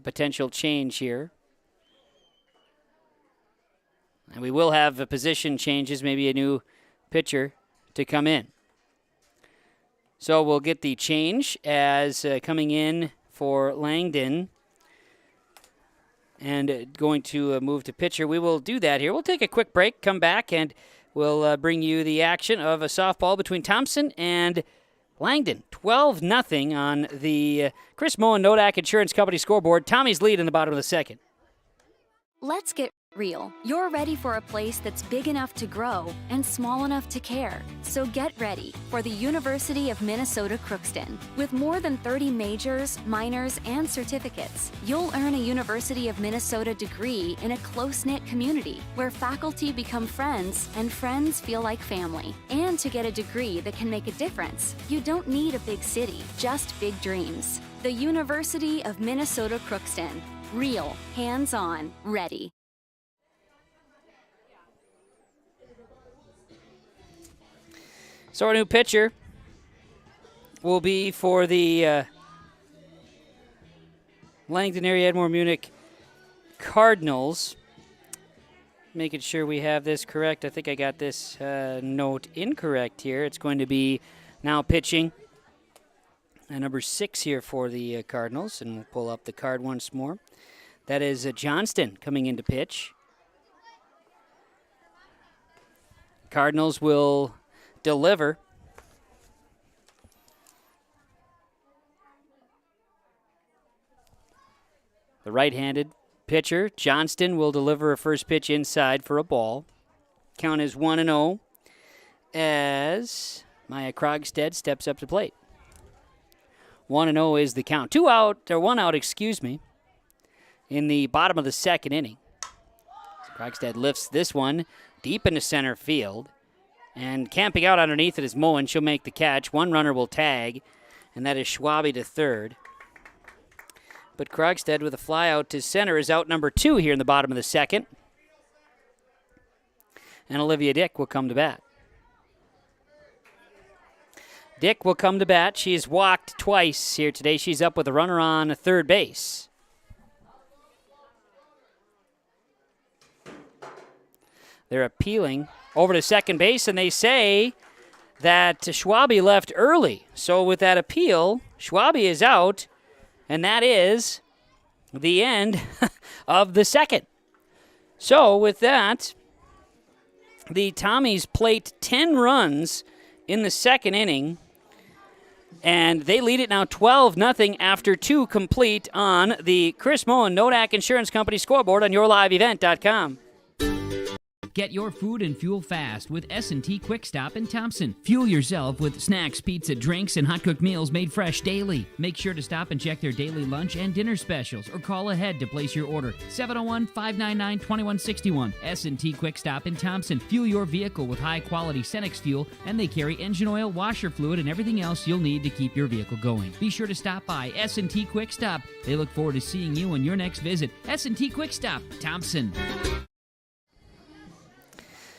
potential change here. And we will have position changes, maybe a new pitcher to come in. So we'll get the change as coming in for Langdon and going to move to pitcher. We will do that here. We'll take a quick break, come back, and we'll bring you the action of a softball between Thompson and Langdon. 12-0 on the Chris Moen Nodak Insurance Company scoreboard. Tommy's lead in the bottom of the second. Let's get real. You're ready for a place that's big enough to grow and small enough to care. So get ready for the University of Minnesota Crookston. With more than 30 majors, minors, and certificates, you'll earn a University of Minnesota degree in a close-knit community where faculty become friends and friends feel like family. And to get a degree that can make a difference, you don't need a big city, just big dreams. The University of Minnesota Crookston. Real, hands-on, ready. So our new pitcher will be for the Langdon area Edmore Munich Cardinals. Making sure we have this correct. I think I got this note incorrect here. It's going to be now pitching number 6 here for the Cardinals. And we'll pull up the card once more. That is Johnston coming in to pitch. Cardinals will deliver. The right-handed pitcher, Johnston, will deliver a first pitch inside for a ball. Count is 1-0 as Maya Krogstad steps up to plate. 1-0 is the count. 1 out, in the bottom of the second inning. Krogstad lifts this one deep into center field. And camping out underneath it is Moen. She'll make the catch. 1 runner will tag, and that is Schwabe to third. But Krogstad with a fly out to center is out number 2 here in the bottom of the second. And Olivia Dick will come to bat. Dick will come to bat. She has walked twice here today. She's up with a runner on third base. They're appealing over to second base, and they say that Schwabe left early. So with that appeal, Schwabe is out, and that is the end of the second. So with that, the Tommies plate 10 runs in the second inning, and they lead it now 12-0 after 2 complete on the Chris Moen Nodak Insurance Company scoreboard on yourliveevent.com. Get your food and fuel fast with S&T Quick Stop in Thompson. Fuel yourself with snacks, pizza, drinks, and hot-cooked meals made fresh daily. Make sure to stop and check their daily lunch and dinner specials or call ahead to place your order. 701-599-2161. S&T Quick Stop in Thompson. Fuel your vehicle with high-quality Cenex fuel, and they carry engine oil, washer fluid, and everything else you'll need to keep your vehicle going. Be sure to stop by S&T Quick Stop. They look forward to seeing you on your next visit. S&T Quick Stop, Thompson.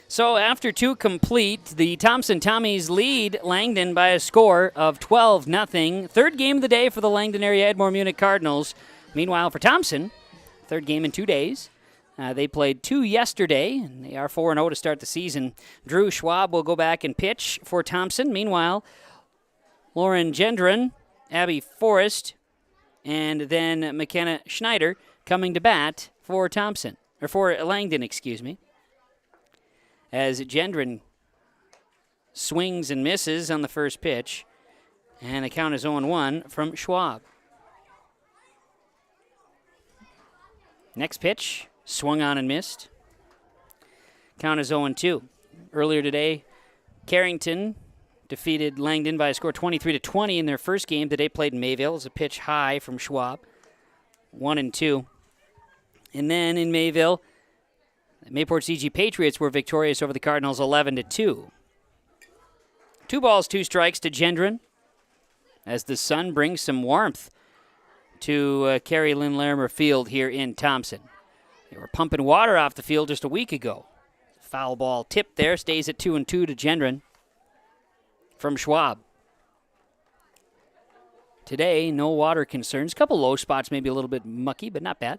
So after 2 complete, the Thompson Tommies lead Langdon by a score of 12-0. Third game of the day for the Langdon area Edmore Munich Cardinals. Meanwhile, for Thompson, third game in 2 days. They played 2 yesterday, and they are 4-0 to start the season. Drew Schwab will go back and pitch for Thompson. Meanwhile, Lauren Gendron, Abby Forrest, and then McKenna Schneider coming to bat for Thompson, or for Langdon, excuse me. As Gendron swings and misses on the first pitch, and the count is 0-1 from Schwab. Next pitch, swung on and missed. Count is 0-2. Earlier today, Carrington defeated Langdon by a score 23-20 in their first game that they played in Mayville. It was a pitch high from Schwab, 1-2. And then in Mayville, the Mayport CG Patriots were victorious over the Cardinals 11-2. 2 balls, 2 strikes to Gendron as the sun brings some warmth to Carrie Lynn Larimer Field here in Thompson. They were pumping water off the field just a week ago. Foul ball tipped there, stays at 2-2 to Gendron from Schwab. Today, no water concerns. A couple low spots, maybe a little bit mucky, but not bad.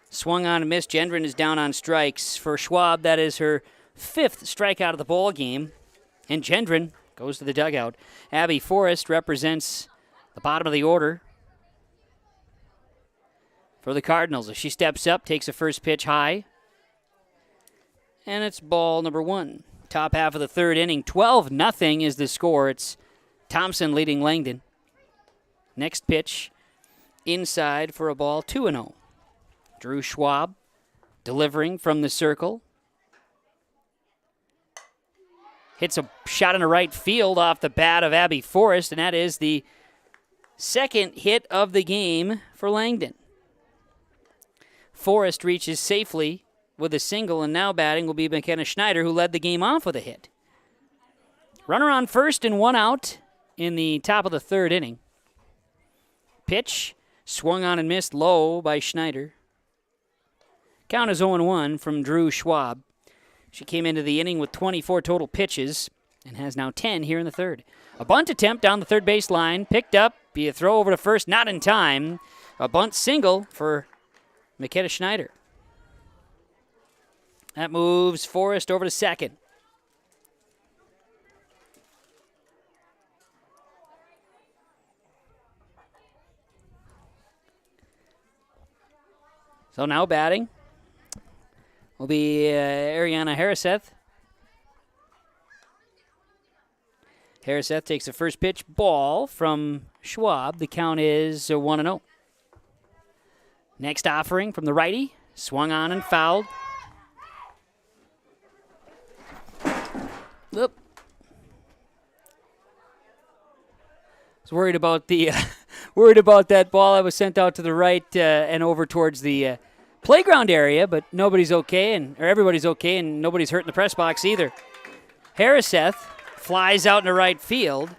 Swung on and missed. Gendron is down on strikes. For Schwab, that is her 5th strikeout of the ball game. And Gendron goes to the dugout. Abby Forrest represents the bottom of the order for the Cardinals. As she steps up, takes a first pitch high. And it's ball number 1. Top half of the third inning. 12-0 is the score. It's Thompson leading Langdon. Next pitch, inside for a ball, 2-0. Drew Schwab delivering from the circle. Hits a shot into right field off the bat of Abby Forrest, and that is the second hit of the game for Langdon. Forrest reaches safely with a single, and now batting will be McKenna Schneider, who led the game off with a hit. Runner on first and 1 out in the top of the third inning. Pitch, swung on and missed low by Schneider. Count is 0-1 from Drew Schwab. She came into the inning with 24 total pitches and has now 10 here in the third. A bunt attempt down the third base line, picked up, be a throw over to first, not in time. A bunt single for McKenna Schneider. That moves Forrest over to second. So now batting will be Ariana Harriseth. Harriseth takes the first pitch ball from Schwab. The count is 1-0. Next offering from the righty. Swung on and fouled. Oop. I was worried about that ball that was sent out to the right and over towards the playground area, but nobody's okay, or everybody's okay, and nobody's hurt in the press box either. Harriseth flies out into right field.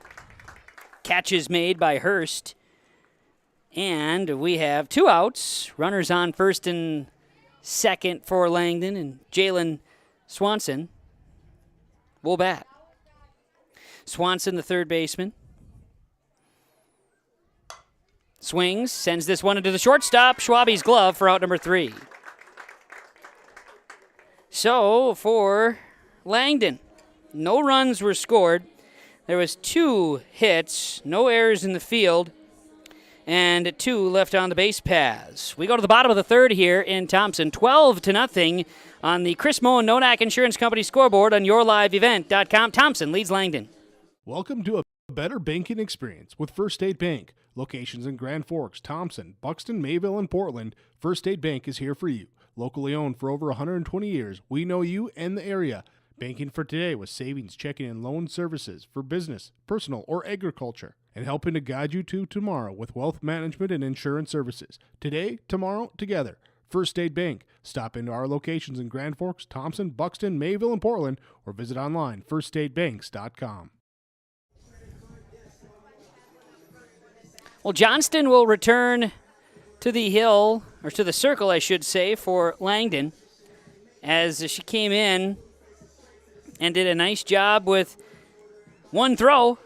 Catch is made by Hurst. And we have 2 outs. Runners on first and second for Langdon, and Jalen Swanson will bat. Swanson, the third baseman. Swings, sends this one into the shortstop. Schwabe's glove for out number 3. So for Langdon, no runs were scored. There was 2 hits, no errors in the field, and 2 left on the base paths. We go to the bottom of the third here in Thompson, 12-0 on the Chris Moen Nodak Insurance Company scoreboard on yourliveevent.com. Thompson leads Langdon. Welcome to a better banking experience with First State Bank. Locations in Grand Forks, Thompson, Buxton, Mayville, and Portland, First State Bank is here for you. Locally owned for over 120 years, we know you and the area. Banking for today with savings, checking, and loan services for business, personal, or agriculture. And helping to guide you to tomorrow with wealth management and insurance services. Today, tomorrow, together. First State Bank. Stop into our locations in Grand Forks, Thompson, Buxton, Mayville, and Portland, or visit online, firststatebanks.com. Well, Johnston will return to the hill, or to the circle, I should say, for Langdon, as she came in and did a nice job with one throw.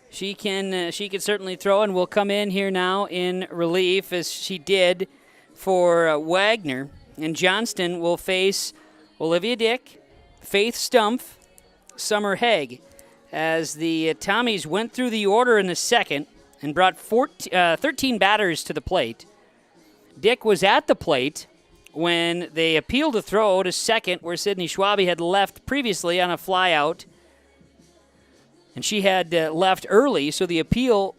She can certainly throw, and will come in here now in relief, as she did for Wagner. And Johnston will face Olivia Dick, Faith Stumpf, Summer Haig, as the Tommies went through the order in the second and brought 13 batters to the plate. Dick was at the plate when they appealed a throw to second, where Sydney Schwabe had left previously on a flyout. And she had left early, so the appeal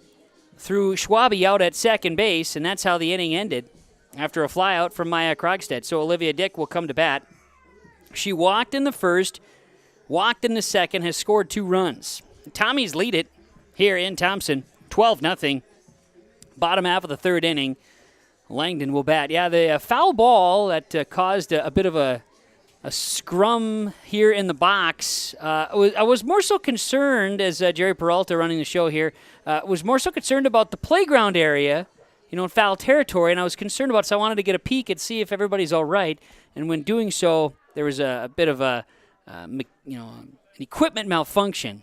threw Schwabe out at second base, and that's how the inning ended after a flyout from Maya Krogstad. So Olivia Dick will come to bat. She walked in the first, walked in the second, has scored 2 runs. Tommies lead it here in Thompson, 12-0. Bottom half of the third inning. Langdon will bat. Yeah, the foul ball that caused a bit of a scrum here in the box. I was more so concerned, as Jerry Peralta running the show here, was more so concerned about the playground area, in foul territory, and I was concerned about it, so I wanted to get a peek and see if everybody's all right. And when doing so, there was a bit of an equipment malfunction,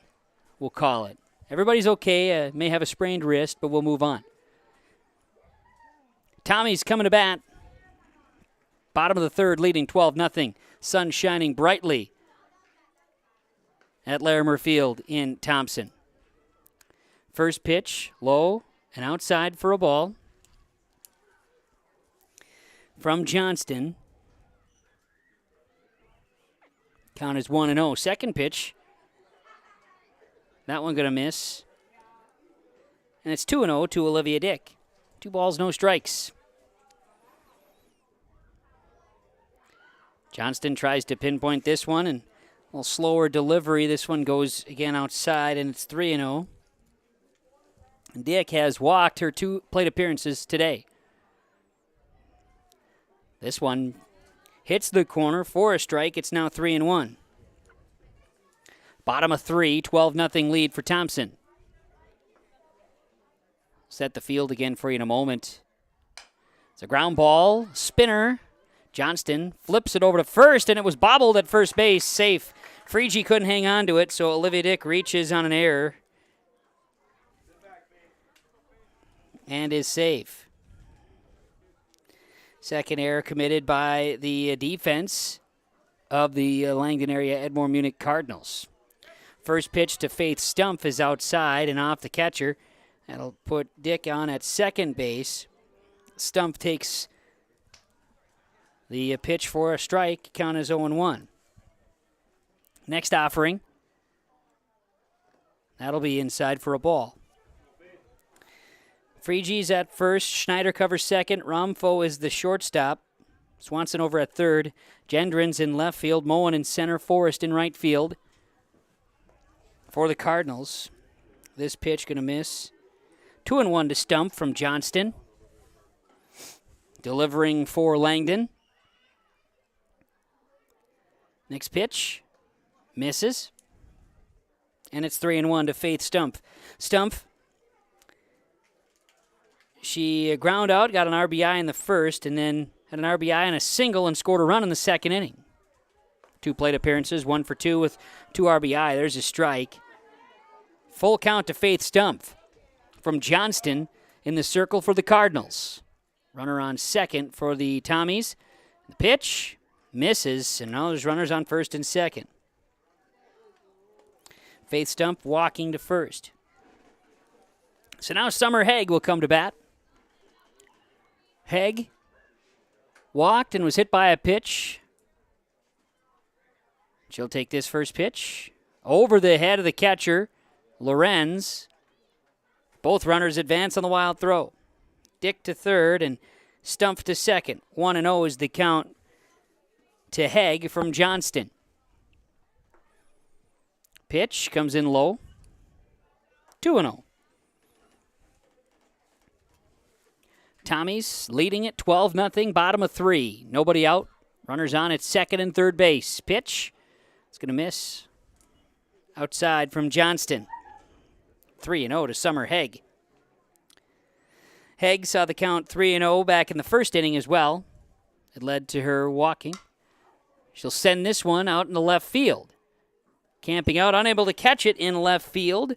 we'll call it. Everybody's okay, may have a sprained wrist, but we'll move on. Tommy's coming to bat. Bottom of the third, leading 12-0. Sun shining brightly at Larimer Field in Thompson. First pitch, low and outside for a ball from Johnston. Count is 1-0. Second pitch, that one going to miss. And it's 2-0 to Olivia Dick. 2 balls, no strikes. Johnston tries to pinpoint this one, and a little slower delivery. This one goes again outside, and it's 3-0. Dick has walked her 2 plate appearances today. This one hits the corner for a strike. It's now 3-1. Bottom of 3, 12-0 lead for Thompson. Set the field again for you in a moment. It's a ground ball, spinner. Johnston flips it over to first, and it was bobbled at first base. Safe. Frege couldn't hang on to it, so Olivia Dick reaches on an error and is safe. Second error committed by the defense of the Langdon area Edmore Munich Cardinals. First pitch to Faith Stumpf is outside and off the catcher. That'll put Dick on at second base. Stumpf takes the pitch for a strike. Count is 0-1. Next offering. That'll be inside for a ball. Frege's at first. Schneider covers second. Ramfo is the shortstop. Swanson over at third. Gendron's in left field. Moen in center. Forrest in right field. For the Cardinals, this pitch going to miss. 2-1 to Stumpf from Johnston. Delivering for Langdon. Next pitch, misses. And it's 3-1 to Faith Stumpf. Stumpf, she ground out, got an RBI in the first, and then had an RBI and a single and scored a run in the second inning. 2 plate appearances, 1 for 2 with 2 RBI. There's a strike. Full count to Faith Stumpf from Johnston in the circle for the Cardinals. Runner on second for the Tommies. The pitch misses, and now there's runners on first and second. Faith Stump walking to first. So now Summer Haig will come to bat. Haig walked and was hit by a pitch. She'll take this first pitch over the head of the catcher, Lorenz. Both runners advance on the wild throw. Dick to third and Stump to second. 1-0 is the count to Haig from Johnston. Pitch comes in low. 2-0. Tommy's leading it 12-0, bottom of 3. Nobody out. Runners on at second and third base. Pitch. It's going to miss. Outside from Johnston. 3-0 to Summer Haig. Haig saw the count 3-0 back in the first inning as well. It led to her walking. She'll send this one out in the left field. Camping out, unable to catch it in left field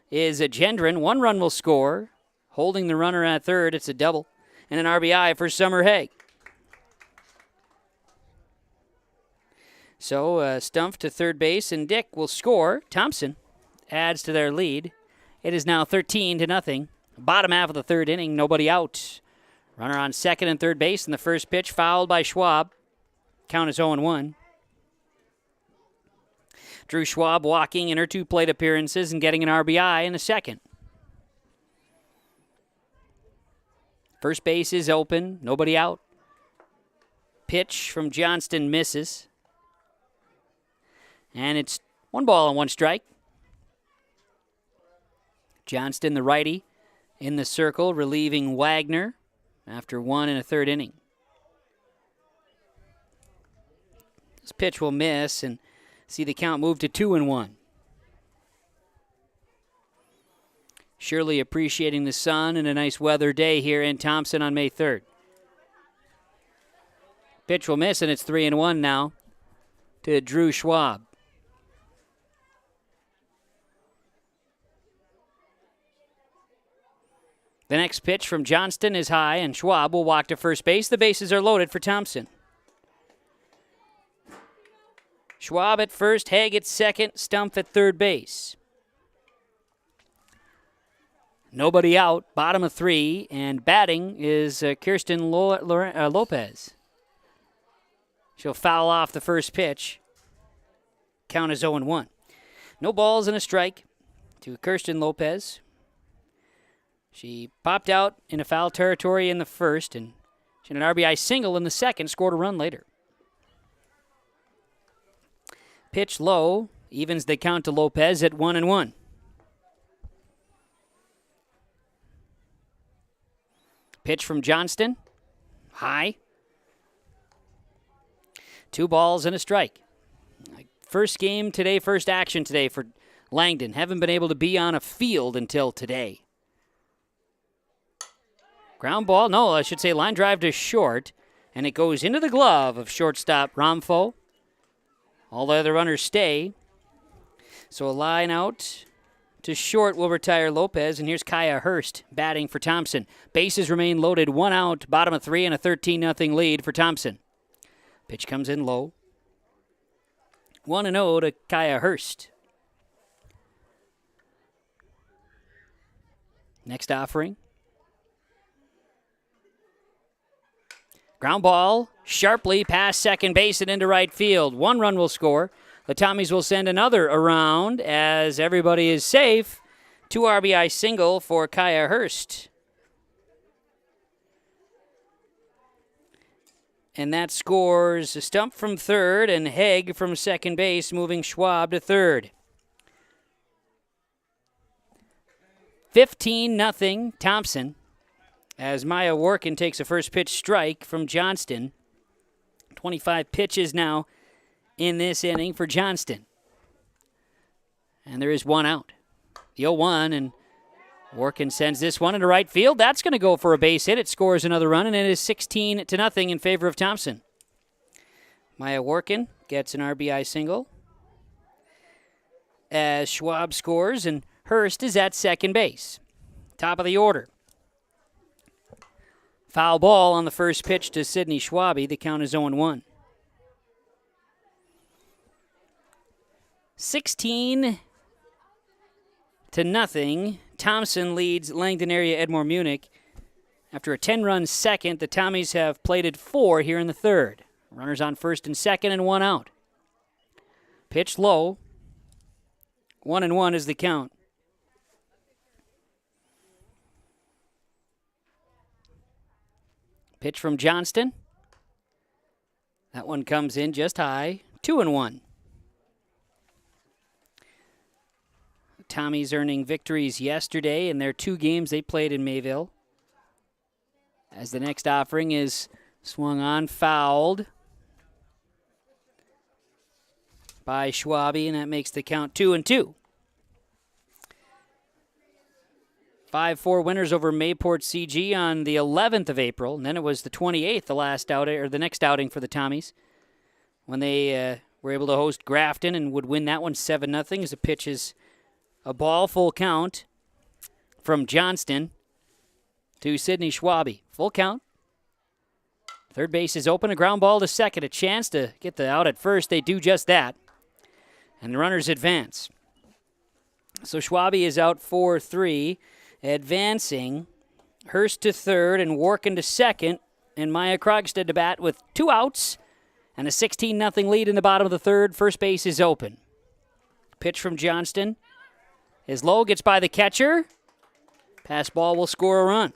is Gendron. 1 run will score. Holding the runner at third, it's a double. And an RBI for Summer Haig. So Stump to third base, and Dick will score. Thompson adds to their lead. It is now 13-0. Bottom half of the third inning, nobody out. Runner on second and third base, and the first pitch fouled by Schwab. Count is 0-1. Drew Schwab walking in her 2 plate appearances and getting an RBI in the second. First base is open, nobody out. Pitch from Johnston misses. And it's 1 ball and 1 strike. Johnston, the righty, in the circle, relieving Wagner after 1 1/3 inning. This pitch will miss and see the count move to 2-1. Surely appreciating the sun and a nice weather day here in Thompson on May 3rd. Pitch will miss, and it's 3-1 now to Drew Schwab. The next pitch from Johnston is high, and Schwab will walk to first base. The bases are loaded for Thompson. Schwab at first, Haig at second, Stump at third base. Nobody out, bottom of 3, and batting is Kirsten Lopez. She'll foul off the first pitch. Count is 0-1. No balls and a strike to Kirsten Lopez. She popped out in a foul territory in the first, and she had an RBI single in the second, scored a run later. Pitch low, evens the count to Lopez at 1-1. Pitch from Johnston, high. 2 balls and a strike. First game today, first action today for Langdon. Haven't been able to be on a field until today. Ground ball, no, I should say line drive to short, and it goes into the glove of shortstop Ramfo. All the other runners stay. So a line out to short will retire Lopez, and here's Kaya Hurst batting for Thompson. Bases remain loaded, 1 out, bottom of 3, and a 13-0 lead for Thompson. Pitch comes in low. 1-0 to Kaya Hurst. Next offering. Ground ball sharply past second base and into right field. 1 run will score. The Tommies will send another around as everybody is safe. 2 RBI single for Kaya Hurst. And that scores a Stump from third and Haig from second base, moving Schwab to third. 15-0 Thompson, as Maya Workin takes a first pitch strike from Johnston. 25 pitches now in this inning for Johnston. And there is 1 out. The 0-1, and Workin sends this one into right field. That's going to go for a base hit. It scores another run, and it is 16-0 in favor of Thompson. Maya Workin gets an RBI single as Schwab scores, and Hurst is at second base. Top of the order. Foul ball on the first pitch to Sidney Schwabe. The count is 0-1. 16-0. Thompson leads Langdon area Edmore Munich. After a 10-run second, the Tommies have plated 4 here in the third. Runners on first and second and 1 out. Pitch low. 1-1 is the count. Pitch from Johnston. That one comes in just high. 2-1. Tommies earning victories yesterday in their 2 games they played in Mayville. As the next offering is swung on, fouled by Schwabe, and that makes the count 2-2. 5-4 winners over Mayport CG on the 11th of April, and then it was the 28th, the next outing for the Tommies, when they were able to host Grafton and would win that one 7-0 as the pitch is a ball, full count from Johnston to Sidney Schwabe. Full count. Third base is open, a ground ball to second, a chance to get the out at first. They do just that, and the runners advance. So Schwabe is out 4-3. Advancing, Hurst to third and Warkin to second, and Maya Krogstad to bat with 2 outs and a 16-0 lead in the bottom of the third. First base is open. Pitch from Johnston is low, gets by the catcher. Pass ball will score a run.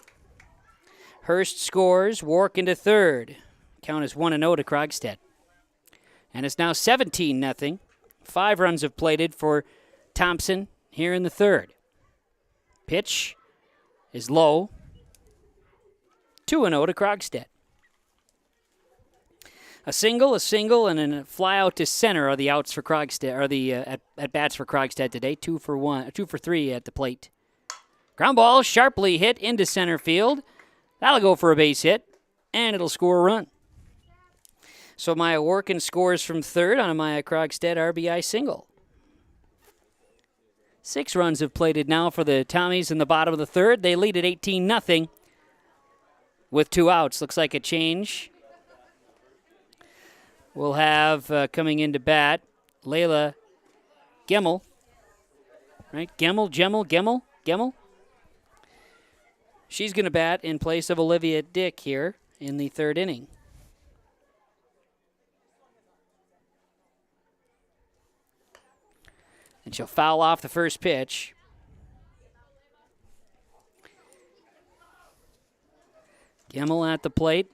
Hurst scores, Warkin to third. Count is 1-0 to Krogstad. And it's now 17-0. 5 runs have plated for Thompson here in the third. Pitch is low. 2-0 to Krogstad. A single, and then a fly out to center are the outs for Krogstad, or the at bats for Krogstad today. 2 for 3 at the plate. Ground ball sharply hit into center field. That'll go for a base hit, and it'll score a run. So Maya Warkin scores from third on a Maya Krogstad RBI single. 6 runs have plated now for the Tommies in the bottom of the third. They lead at 18-0 with 2 outs. Looks like a change. We'll have coming into bat Layla Gemmel. Right? Gemmel. She's going to bat in place of Olivia Dick here in the third inning. And she'll foul off the first pitch. Gemmel at the plate.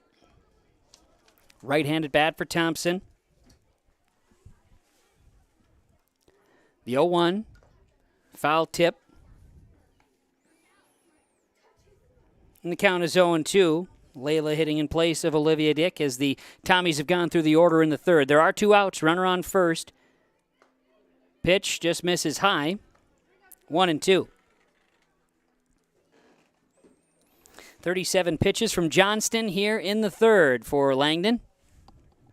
Right-handed bat for Thompson. The 0-1. Foul tip. And the count is 0-2. Layla hitting in place of Olivia Dick as the Tommies have gone through the order in the third. There are 2 outs. Runner on first. Pitch just misses high. 1-2. 37 pitches from Johnston here in the third for Langdon.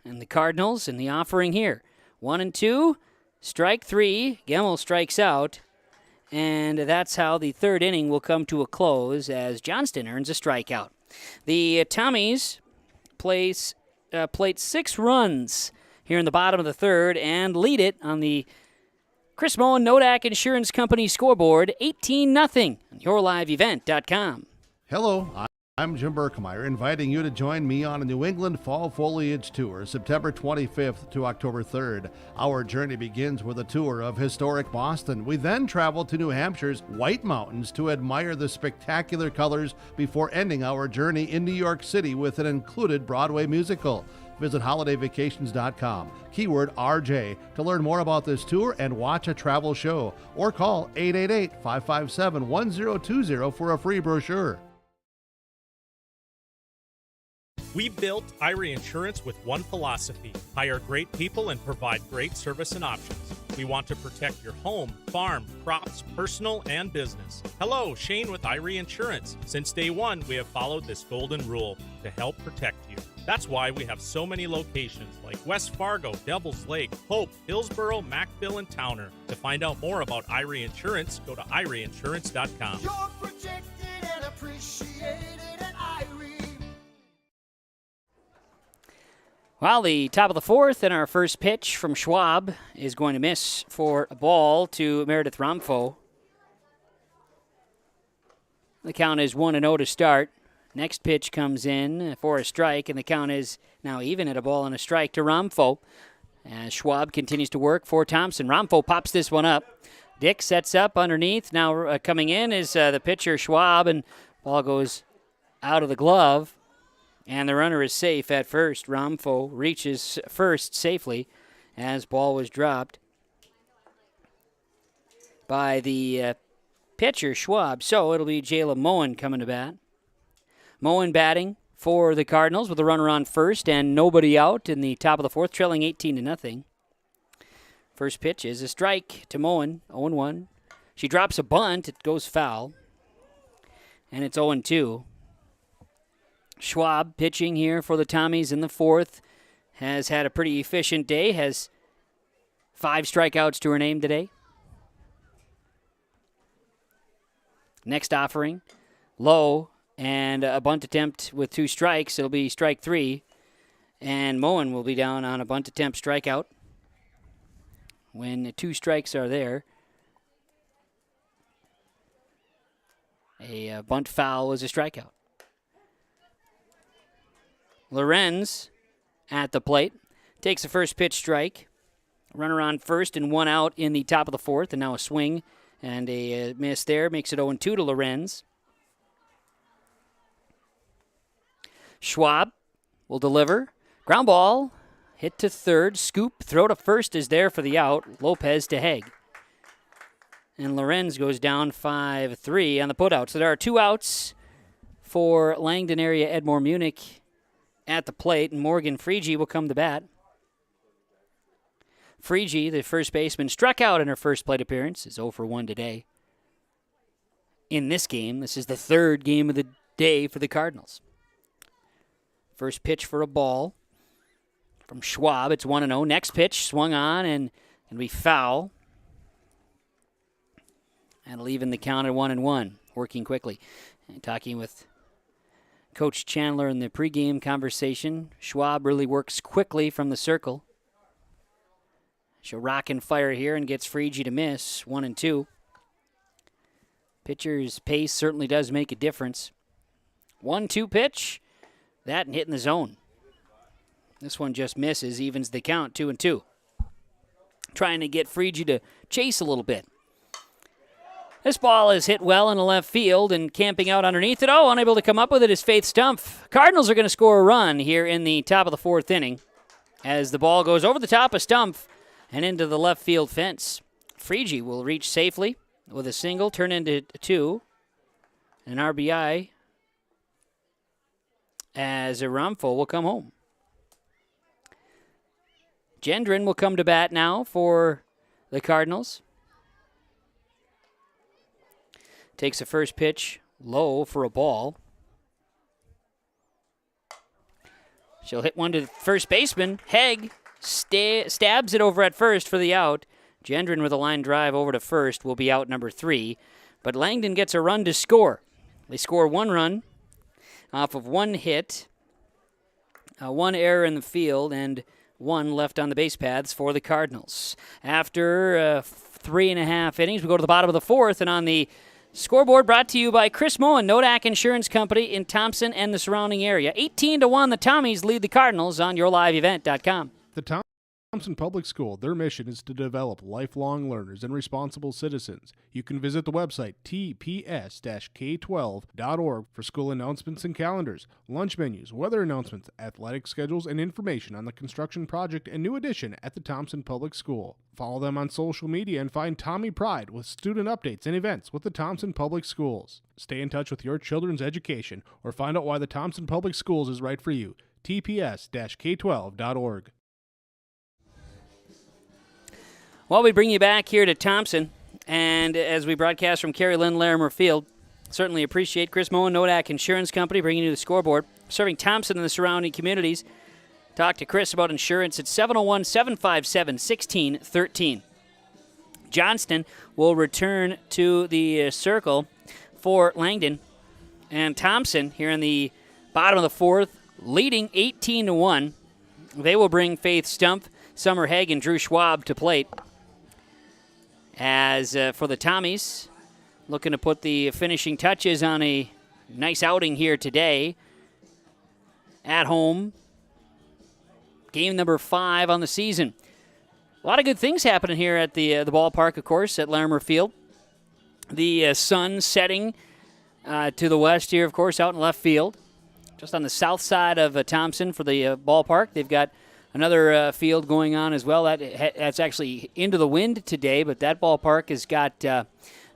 And the Cardinals in the offering here. 1-2. Strike 3. Gemmel strikes out. And that's how the third inning will come to a close as Johnston earns a strikeout. The Tommies plate 6 runs here in the bottom of the third and lead it on the Chris Moen Nodak Insurance Company scoreboard, 18-0 on YourLiveEvent.com. Hello, I'm Jim Berkemeyer, inviting you to join me on a New England Fall Foliage Tour, September 25th to October 3rd. Our journey begins with a tour of historic Boston. We then travel to New Hampshire's White Mountains to admire the spectacular colors before ending our journey in New York City with an included Broadway musical. Visit holidayvacations.com, keyword RJ, to learn more about this tour and watch a travel show, or call 888-557-1020 for a free brochure. We built Irie Insurance with one philosophy: hire great people and provide great service and options. We want to protect your home, farm, crops, personal, and business. Hello, Shane with Irie Insurance. Since day one, we have followed this golden rule to help protect you. That's why we have so many locations like West Fargo, Devil's Lake, Hope, Hillsboro, Macville, and Towner. To find out more about Irie Insurance, go to IrieInsurance.com. You're protected and appreciated at Irie. Well, the top of the fourth, and our first pitch from Schwab is going to miss for a ball to Meredith Ramfo. The count is 1-0 to start. Next pitch comes in for a strike, and the count is now even at a ball and a strike to Ramfo. As Schwab continues to work for Thompson. Ramfo pops this one up. Dick sets up underneath. Now coming in is the pitcher, Schwab, and ball goes out of the glove. And the runner is safe at first. Ramfo reaches first safely as ball was dropped by the pitcher, Schwab. So it'll be Jayla Moen coming to bat. Moen batting for the Cardinals with a runner on first and nobody out in the top of the fourth, trailing 18-0. First pitch is a strike to Moen, 0-1. She drops a bunt. It goes foul. And it's 0-2. Schwab pitching here for the Tommies in the fourth. Has had a pretty efficient day. Has 5 strikeouts to her name today. Next offering, low, and a bunt attempt with 2 strikes. It'll be strike 3. And Moen will be down on a bunt attempt strikeout. When 2 strikes are there, a bunt foul is a strikeout. Lorenz at the plate takes the first pitch strike. Runner on first and 1 out in the top of the fourth, and now a swing and a miss there makes it 0-2 to Lorenz. Schwab will deliver. Ground ball, hit to third, scoop, throw to first is there for the out. Lopez to Haig. And Lorenz goes down 5-3 on the putout. So there are 2 outs for Langdon area Edmore Munich at the plate, and Morgan Freege will come to bat. Freege, the first baseman, struck out in her first plate appearance, is 0-1 today. In this game, this is the 3rd game of the day for the Cardinals. First pitch for a ball from Schwab, it's 1-0. Next pitch, swung on and be foul. And leaving the count at 1-1, working quickly. And talking with Coach Chandler in the pregame conversation, Schwab really works quickly from the circle. She'll rock and fire here and gets Freege to miss, 1-2. Pitcher's pace certainly does make a difference. 1-2 pitch, that and hit in the zone. This one just misses, evens the count, 2-2. Trying to get Freege to chase a little bit. This ball is hit well in the left field, and camping out underneath it. Oh, unable to come up with it is Faith Stumpf. Cardinals are going to score a run here in the top of the 4th inning as the ball goes over the top of Stumpf and into the left field fence. Freege will reach safely with a single, turn into 2. An RBI as Ramfo will come home. Gendron will come to bat now for the Cardinals. Takes the first pitch low for a ball. She'll hit one to the first baseman. Haig stabs it over at first for the out. Gendron with a line drive over to first will be out number 3. But Langdon gets a run to score. They score 1 run off of 1 hit, 1 error in the field, and 1 left on the base paths for the Cardinals. After 3.5 innings, we go to the bottom of the 4th, and on the scoreboard brought to you by Chris Moen, Nodak Insurance Company in Thompson and the surrounding area. 18-1, the Tommies lead the Cardinals on YourLiveEvent.com. The Thompson Public School, their mission is to develop lifelong learners and responsible citizens. You can visit the website tps-k12.org for school announcements and calendars, lunch menus, weather announcements, athletic schedules, and information on the construction project and new addition at the Thompson Public School. Follow them on social media and find Tommy Pride with student updates and events with the Thompson Public Schools. Stay in touch with your children's education or find out why the Thompson Public Schools is right for you. tps-k12.org. Well, we bring you back here to Thompson, and as we broadcast from Carrie Lynn Larimer Field, certainly appreciate Chris Moen, Nodak Insurance Company, bringing you the scoreboard, serving Thompson and the surrounding communities. Talk to Chris about insurance at 701-757-1613. Johnston will return to the circle for Langdon, and Thompson here in the bottom of the 4th, leading 18-1. They will bring Faith Stumpf, Summer Haig, and Drew Schwab to plate. As for the Tommies, looking to put the finishing touches on a nice outing here today. At home, game number 5 on the season. A lot of good things happening here at the ballpark, of course, at Larimer Field. The sun setting to the west here, of course, out in left field. Just on the south side of Thompson for the ballpark. They've got another field going on as well. That's actually into the wind today, but that ballpark has got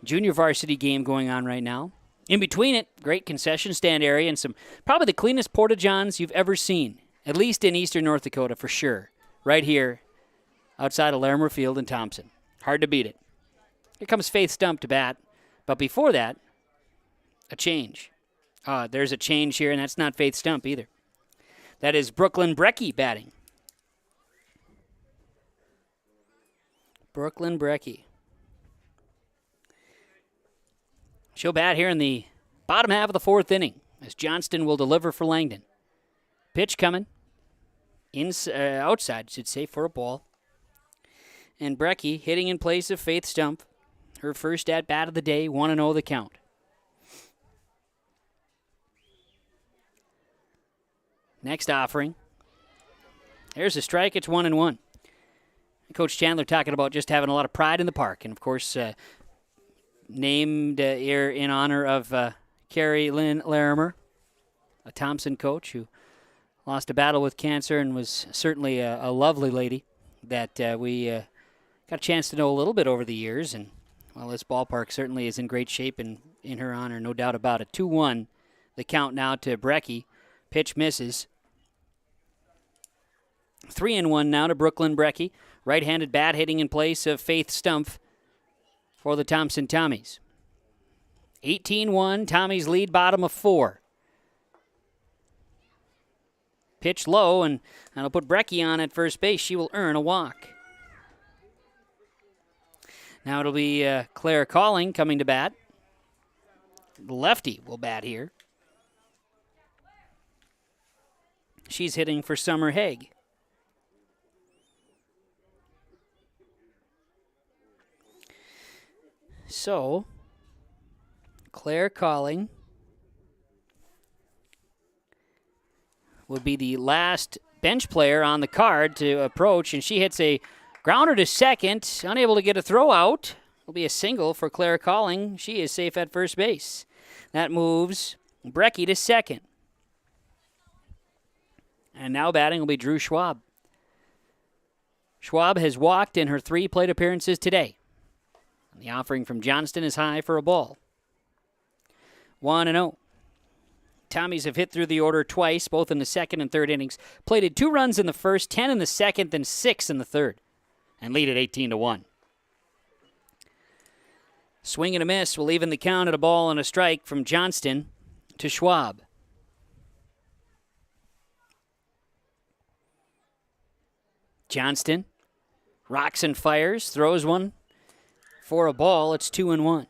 junior varsity game going on right now. In between it, great concession stand area and some probably the cleanest porta-johns you've ever seen, at least in eastern North Dakota for sure, right here outside of Larimer Field in Thompson. Hard to beat it. Here comes Faith Stumpf to bat, but before that, a change. There's a change here, and that's not Faith Stumpf either. That is Brooklyn Brecky batting. Brooklyn Brecky. She'll bat here in the bottom half of the 4th inning as Johnston will deliver for Langdon. Pitch coming. Outside, should say, for a ball. And Brecky hitting in place of Faith Stumpf. Her first at-bat of the day, 1-0 the count. Next offering. There's a strike. It's 1-1. Coach Chandler talking about just having a lot of pride in the park. And, of course, named here in honor of Carrie Lynn Larimer, a Thompson coach who lost a battle with cancer and was certainly a lovely lady that we got a chance to know a little bit over the years. And, well, this ballpark certainly is in great shape in her honor, no doubt about it. 2-1, the count now to Brecky. Pitch misses. 3-1 now to Brooklyn Brecky. Right-handed bat hitting in place of Faith Stumpf for the Thompson Tommies. 18-1, Tommies lead, bottom of 4. Pitch low, and that'll put Brecky on at first base. She will earn a walk. Now it'll be Claire Calling coming to bat. The lefty will bat here. She's hitting for Summer Haig. So, Claire Calling would be the last bench player on the card to approach, and she hits a grounder to second, unable to get a throw out. It'll be a single for Claire Calling. She is safe at first base. That moves Brecky to second. And now batting will be Drew Schwab. Schwab has walked in her 3 plate appearances today. The offering from Johnston is high for a ball. 1-0. Tommies have hit through the order twice, both in the second and third innings. Plated 2 runs in the first, 10 in the second, then 6 in the third. And lead at 18-1. Swing and a miss will even the count at a ball and a strike from Johnston to Schwab. Johnston rocks and fires, throws one for a ball. It's 2-1.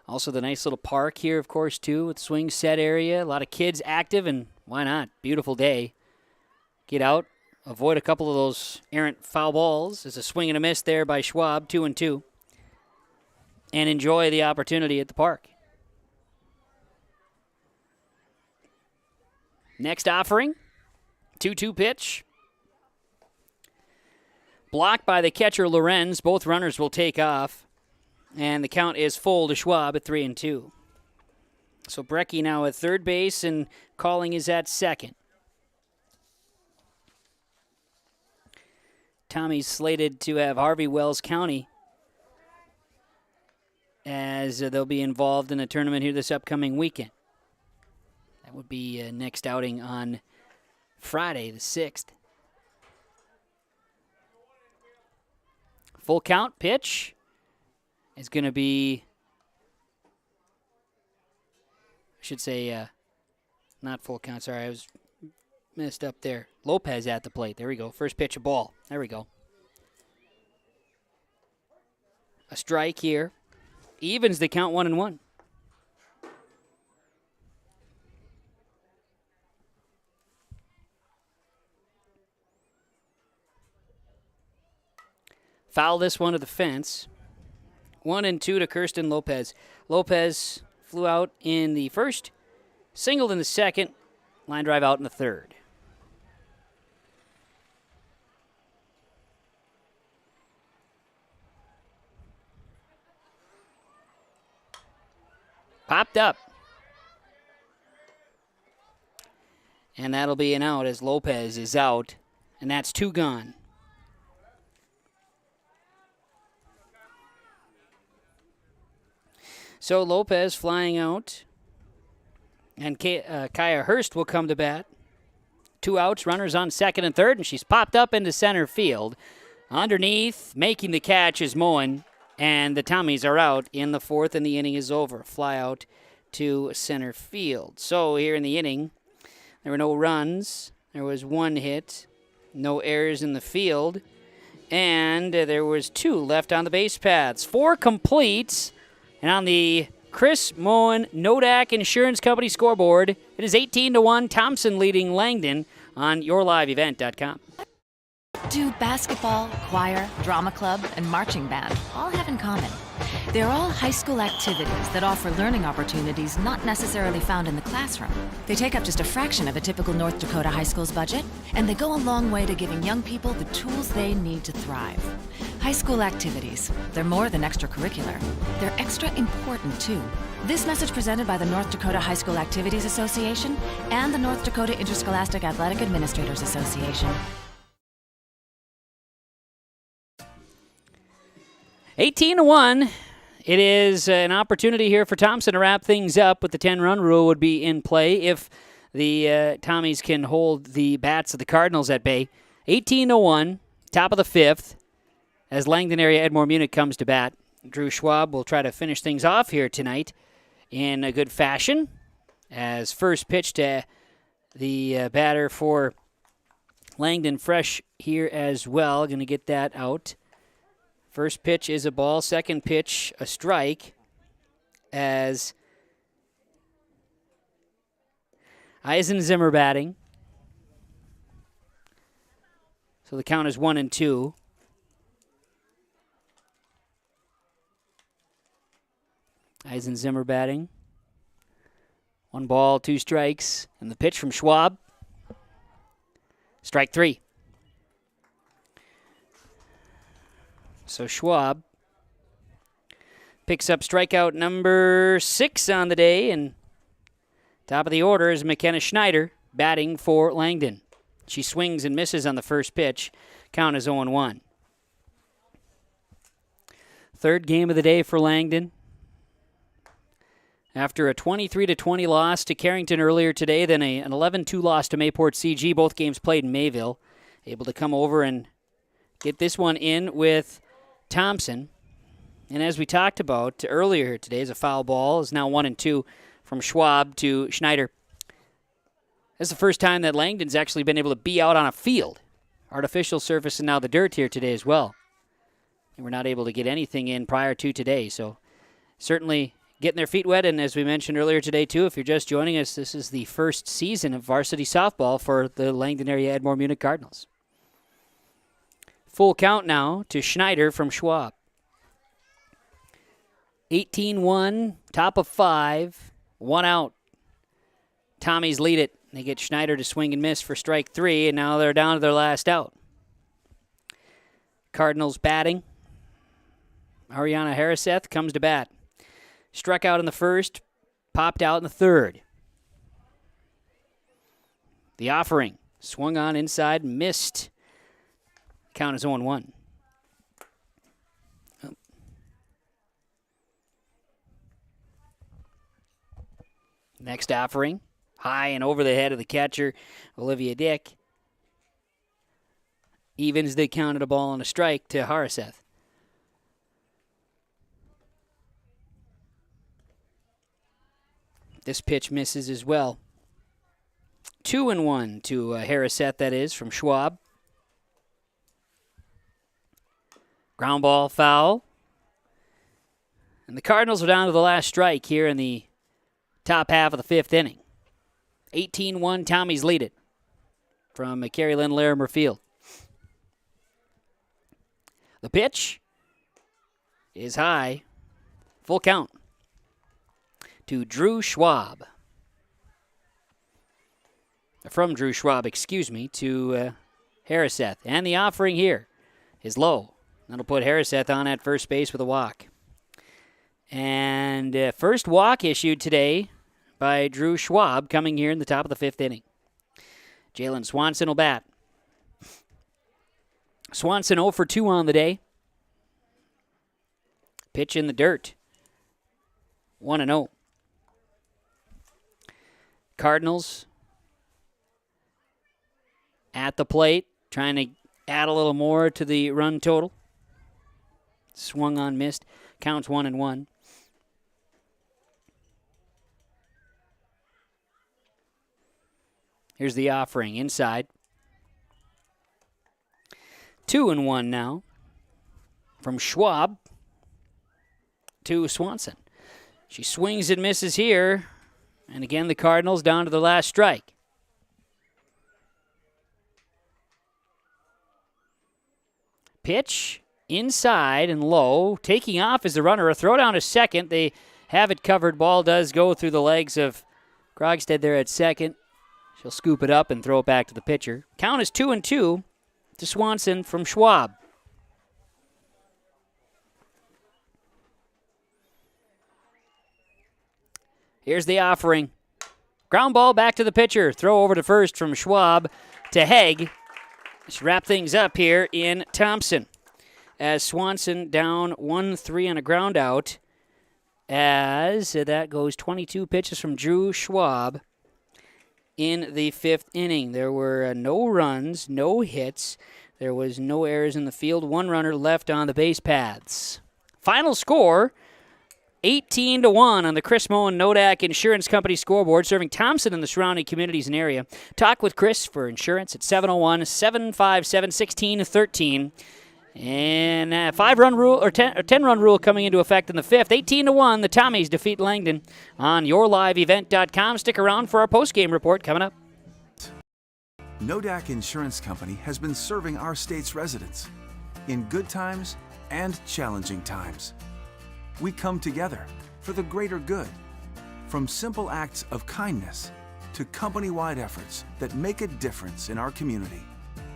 Also the nice little park here, of course, too, with swing set area. A lot of kids active, and why not? Beautiful day. Get out, avoid a couple of those errant foul balls. There's a swing and a miss there by Schwab, 2-2. And enjoy the opportunity at the park. Next offering, 2-2 pitch. Blocked by the catcher, Lorenz. Both runners will take off. And the count is full to Schwab at 3-2. So Brecky now at third base, and Calling is at second. Tommy's slated to have Harvey Wells County as they'll be involved in a tournament here this upcoming weekend. That would be next outing on Friday the 6th. Full count pitch is going to be, I should say, not full count. Sorry, I was messed up there. Lopez at the plate. There we go. First pitch, a ball. There we go. A strike here. Evens the count 1-1. Foul this one to the fence. 1-2 to Kirsten Lopez. Lopez flew out in the first, singled in the second, line drive out in the third. Popped up. And that'll be an out as Lopez is out, and that's 2 gone. So Lopez flying out, and Kaya Hurst will come to bat. 2 outs, runners on second and third, and she's popped up into center field. Underneath, making the catch is Moen, and the Tommies are out in the fourth, and the inning is over. Fly out to center field. So here in the inning, there were no runs. There was 1 hit, no errors in the field, and there was 2 left on the base paths. 4 complete. And on the Chris Moen Nodak Insurance Company scoreboard, it is 18-1, Thompson leading Langdon on yourliveevent.com. Do basketball, choir, drama club, and marching band all have in common? They're all high school activities that offer learning opportunities not necessarily found in the classroom. They take up just a fraction of a typical North Dakota high school's budget, and they go a long way to giving young people the tools they need to thrive. High school activities, they're more than extracurricular. They're extra important, too. This message presented by the North Dakota High School Activities Association and the North Dakota Interscholastic Athletic Administrators Association. 18-1. It is an opportunity here for Thompson to wrap things up, with the 10-run rule would be in play if the Tommies can hold the bats of the Cardinals at bay. 18-1, top of the 5th, as Langdon area Edmore Munich comes to bat. Drew Schwab will try to finish things off here tonight in a good fashion, as first pitch to the batter for Langdon fresh here as well. Going to get that out. First pitch is a ball. Second pitch, a strike, as Eisenzimmer batting. So the count is 1-2. Eisenzimmer batting. 1 ball, 2 strikes. And the pitch from Schwab. Strike 3. So Schwab picks up strikeout number 6 on the day, and top of the order is McKenna Schneider batting for Langdon. She swings and misses on the first pitch. Count is 0-1. Third game of the day for Langdon. After a 23-20 loss to Carrington earlier today, then an 11-2 loss to Mayport CG, both games played in Mayville. Able to come over and get this one in with Thompson. And as we talked about earlier today, is a foul ball, is now 1-2 from Schwab to Schneider. This is the first time that Langdon's actually been able to be out on a field. Artificial surface and now the dirt here today as well. And we're not able to get anything in prior to today, so certainly getting their feet wet. And as we mentioned earlier today too, if you're just joining us, this is the first season of varsity softball for the Langdon area Edmore Munich Cardinals. Full count now to Schneider from Schwab. 18-1, top of 5, 1 out. Tommies lead it. They get Schneider to swing and miss for strike 3, and now they're down to their last out. Cardinals batting. Ariana Harriseth comes to bat. Struck out in the first, popped out in the third. The offering, swung on inside, missed. Count is 0-1. Next offering, high and over the head of the catcher, Olivia Dick. Evens the count at a ball and a strike to Harriseth. This pitch misses as well. 2-1 to Harriseth, that is, from Schwab. Ground ball foul. And the Cardinals are down to the last strike here in the top half of the 5th inning. 18-1, Tommies lead it from Carrie Lynn Larimer Field. The pitch is high. Full count to Drew Schwab. From Drew Schwab, to Harriseth. And the offering here is low. That'll put Harriseth on at first base with a walk. And first walk issued today by Drew Schwab, coming here in the top of the fifth inning. Jalen Swanson will bat. Swanson 0 for 2 on the day. Pitch in the dirt. 1-0. Cardinals at the plate, trying to add a little more to the run total. Swung on, missed. Counts 1-1. Here's the offering inside. 2-1 now from Schwab to Swanson. She swings and misses here. And again, the Cardinals down to the last strike. Pitch inside and low. Taking off is the runner. A throw down to second. They have it covered. Ball does go through the legs of Krogstad there at second. She'll scoop it up and throw it back to the pitcher. Count is 2-2 to Swanson from Schwab. Here's the offering. Ground ball back to the pitcher. Throw over to first from Schwab to Haig. Let's wrap things up here in Thompson. As Swanson down 1-3 on a ground out. As that goes 22 pitches from Drew Schwab in the fifth inning. There were no runs, no hits. There was no errors in the field. One runner left on the base paths. Final score, 18-1 on the Chris Moen Nodak Insurance Company scoreboard, serving Thompson and the surrounding communities and area. Talk with Chris for insurance at 701-757-1613. And 5-run rule or 10-run rule coming into effect in the fifth. 18-1, the Tommies defeat Langdon on yourliveevent.com. Stick around for our post-game report coming up. Nodak Insurance Company has been serving our state's residents in good times and challenging times. We come together for the greater good, from simple acts of kindness to company-wide efforts that make a difference in our community.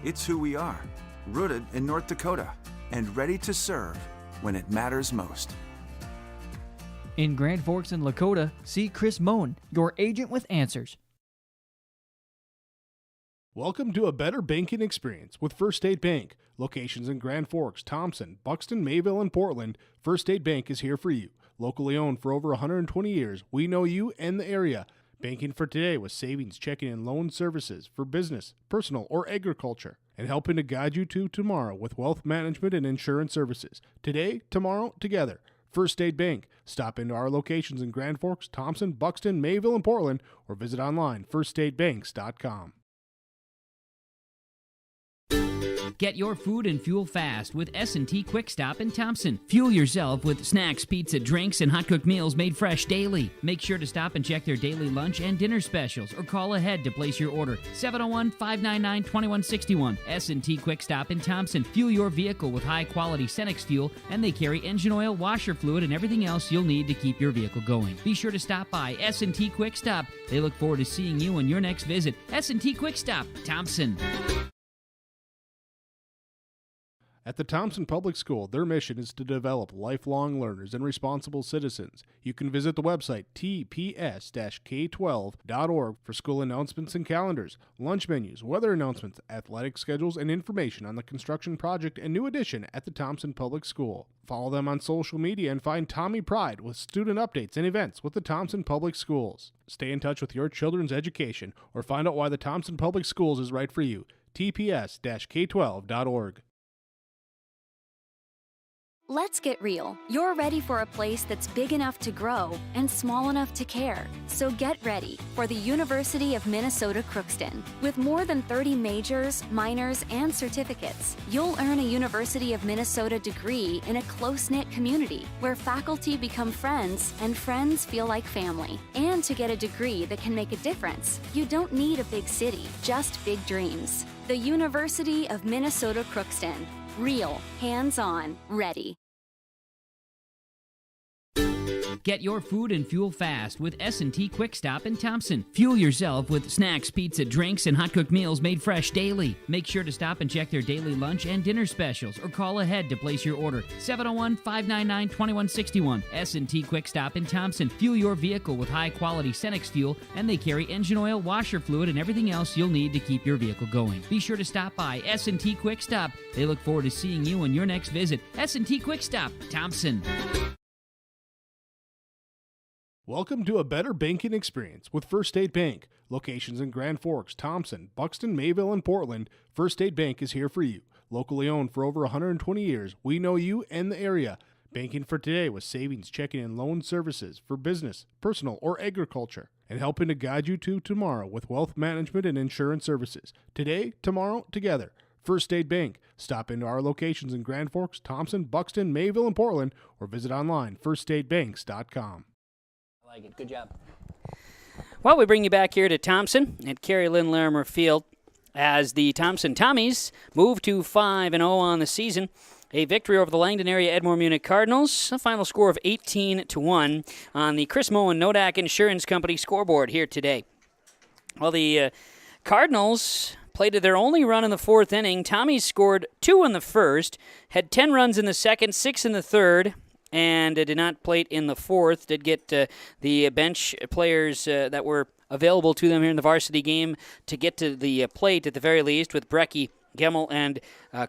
It's who we are, rooted in North Dakota and ready to serve when it matters most. In Grand Forks and Lakota, see Chris Moen, your agent with answers. Welcome to a better banking experience with First State Bank. Locations in Grand Forks, Thompson, Buxton, Mayville, and Portland, First State Bank is here for you. Locally owned for over 120 years, we know you and the area. Banking for today with savings, checking, and loan services for business, personal, or agriculture. And helping to guide you to tomorrow with wealth management and insurance services. Today, tomorrow, together. First State Bank. Stop into our locations in Grand Forks, Thompson, Buxton, Mayville, and Portland, or visit online firststatebanks.com. Get your food and fuel fast with S&T Quick Stop in Thompson. Fuel yourself with snacks, pizza, drinks, and hot-cooked meals made fresh daily. Make sure to stop and check their daily lunch and dinner specials or call ahead to place your order. 701-599-2161. S&T Quick Stop in Thompson. Fuel your vehicle with high-quality Cenex fuel, and they carry engine oil, washer fluid, and everything else you'll need to keep your vehicle going. Be sure to stop by S&T Quick Stop. They look forward to seeing you on your next visit. S&T Quick Stop, Thompson. At the Thompson Public School, their mission is to develop lifelong learners and responsible citizens. You can visit the website tps-k12.org for school announcements and calendars, lunch menus, weather announcements, athletic schedules, and information on the construction project and new addition at the Thompson Public School. Follow them on social media and find Tommy Pride with student updates and events with the Thompson Public Schools. Stay in touch with your children's education or find out why the Thompson Public Schools is right for you. tps-k12.org. Let's get real. You're ready for a place that's big enough to grow and small enough to care. So get ready for the University of Minnesota Crookston. With more than 30 majors, minors, and certificates, you'll earn a University of Minnesota degree in a close-knit community where faculty become friends and friends feel like family. And to get a degree that can make a difference, you don't need a big city, just big dreams. The University of Minnesota Crookston. Real, hands-on, ready. Get your food and fuel fast with S&T Quick Stop in Thompson. Fuel yourself with snacks, pizza, drinks, and hot-cooked meals made fresh daily. Make sure to stop and check their daily lunch and dinner specials or call ahead to place your order. 701-599-2161. S&T Quick Stop in Thompson. Fuel your vehicle with high-quality Cenex fuel, and they carry engine oil, washer fluid, and everything else you'll need to keep your vehicle going. Be sure to stop by S&T Quick Stop. They look forward to seeing you on your next visit. S&T Quick Stop, Thompson. Welcome to a better banking experience with First State Bank. Locations in Grand Forks, Thompson, Buxton, Mayville, and Portland, First State Bank is here for you. Locally owned for over 120 years, we know you and the area. Banking for today with savings, checking, and loan services for business, personal, or agriculture. And helping to guide you to tomorrow with wealth management and insurance services. Today, tomorrow, together. First State Bank. Stop into our locations in Grand Forks, Thompson, Buxton, Mayville, and Portland, or visit online firststatebanks.com. Like it. Good job. Well, we bring you back here to Thompson at Carrie Lynn Larimer Field as the Thompson Tommies move to 5-0 on the season. A victory over the Langdon area Edmore Munich Cardinals. A final score of 18-1 on the Chris Moen Nodak Insurance Company scoreboard here today. Well, the Cardinals played their only run in the fourth inning. Tommies scored 2 in the first, had 10 runs in the second, 6 in the third, and did not plate in the fourth. Did get the bench players that were available to them here in the varsity game to get to the plate at the very least with Brecky, Gemmel, and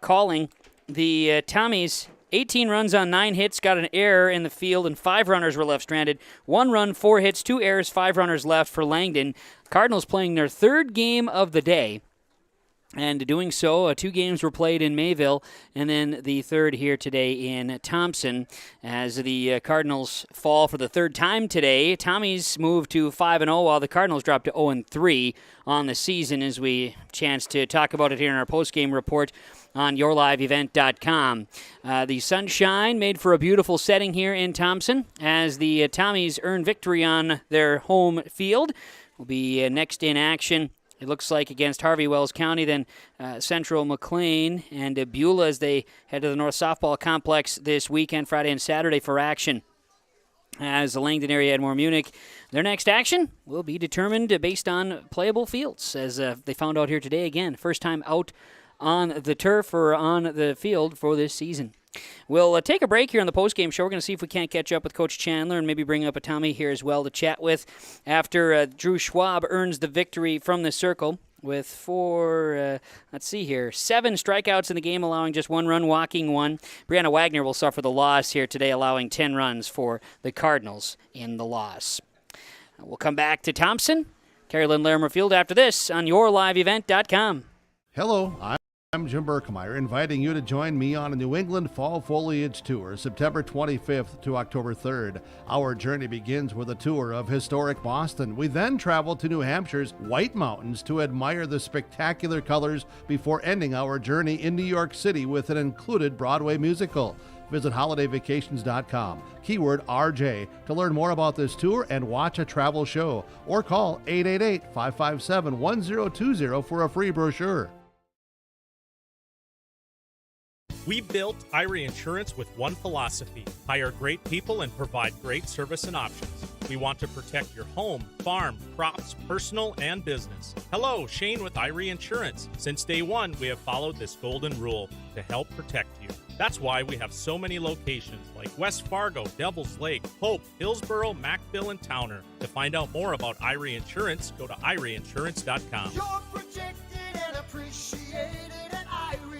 Calling. The Tommies, 18 runs on 9 hits, got an error in the field, and 5 runners were left stranded. 1 run, 4 hits, 2 errors, 5 runners left for Langdon. Cardinals playing their third game of the day. And doing so, 2 games were played in Mayville, and then the third here today in Thompson. As the Cardinals fall for the third time today, Tommies move to 5-0, while the Cardinals drop to 0-3 on the season, as we chance to talk about it here in our post-game report on yourliveevent.com. The sunshine made for a beautiful setting here in Thompson, as the Tommies earn victory on their home field. Will be next in action, it looks like, against Harvey Wells County, then Central McLean and Beulah as they head to the North Softball Complex this weekend, Friday and Saturday, for action. As the Langdon area Edmore Munich, their next action will be determined based on playable fields, as they found out here today again. First time out on the turf or on the field for this season. We'll take a break here on the postgame show. We're going to see if we can't catch up with Coach Chandler and maybe bring up a Tommy here as well to chat with after Drew Schwab earns the victory from the circle with 7 strikeouts in the game, allowing just 1 run, walking 1. Brianna Wagner will suffer the loss here today, allowing 10 runs for the Cardinals in the loss. We'll come back to Thompson, Carrie Lynn Larimer Field after this on yourliveevent.com. Hello, I'm Jim Berkemeyer, inviting you to join me on a New England Fall Foliage Tour, September 25th to October 3rd. Our journey begins with a tour of historic Boston. We then travel to New Hampshire's White Mountains to admire the spectacular colors before ending our journey in New York City with an included Broadway musical. Visit holidayvacations.com, keyword RJ, to learn more about this tour and watch a travel show, or call 888-557-1020 for a free brochure. We built Irie Insurance with one philosophy: hire great people and provide great service and options. We want to protect your home, farm, crops, personal, and business. Hello, Shane with Irie Insurance. Since day one, we have followed this golden rule to help protect you. That's why we have so many locations like West Fargo, Devil's Lake, Hope, Hillsboro, Macville, and Towner. To find out more about Irie Insurance, go to IrieInsurance.com. You're protected and appreciated at Irie.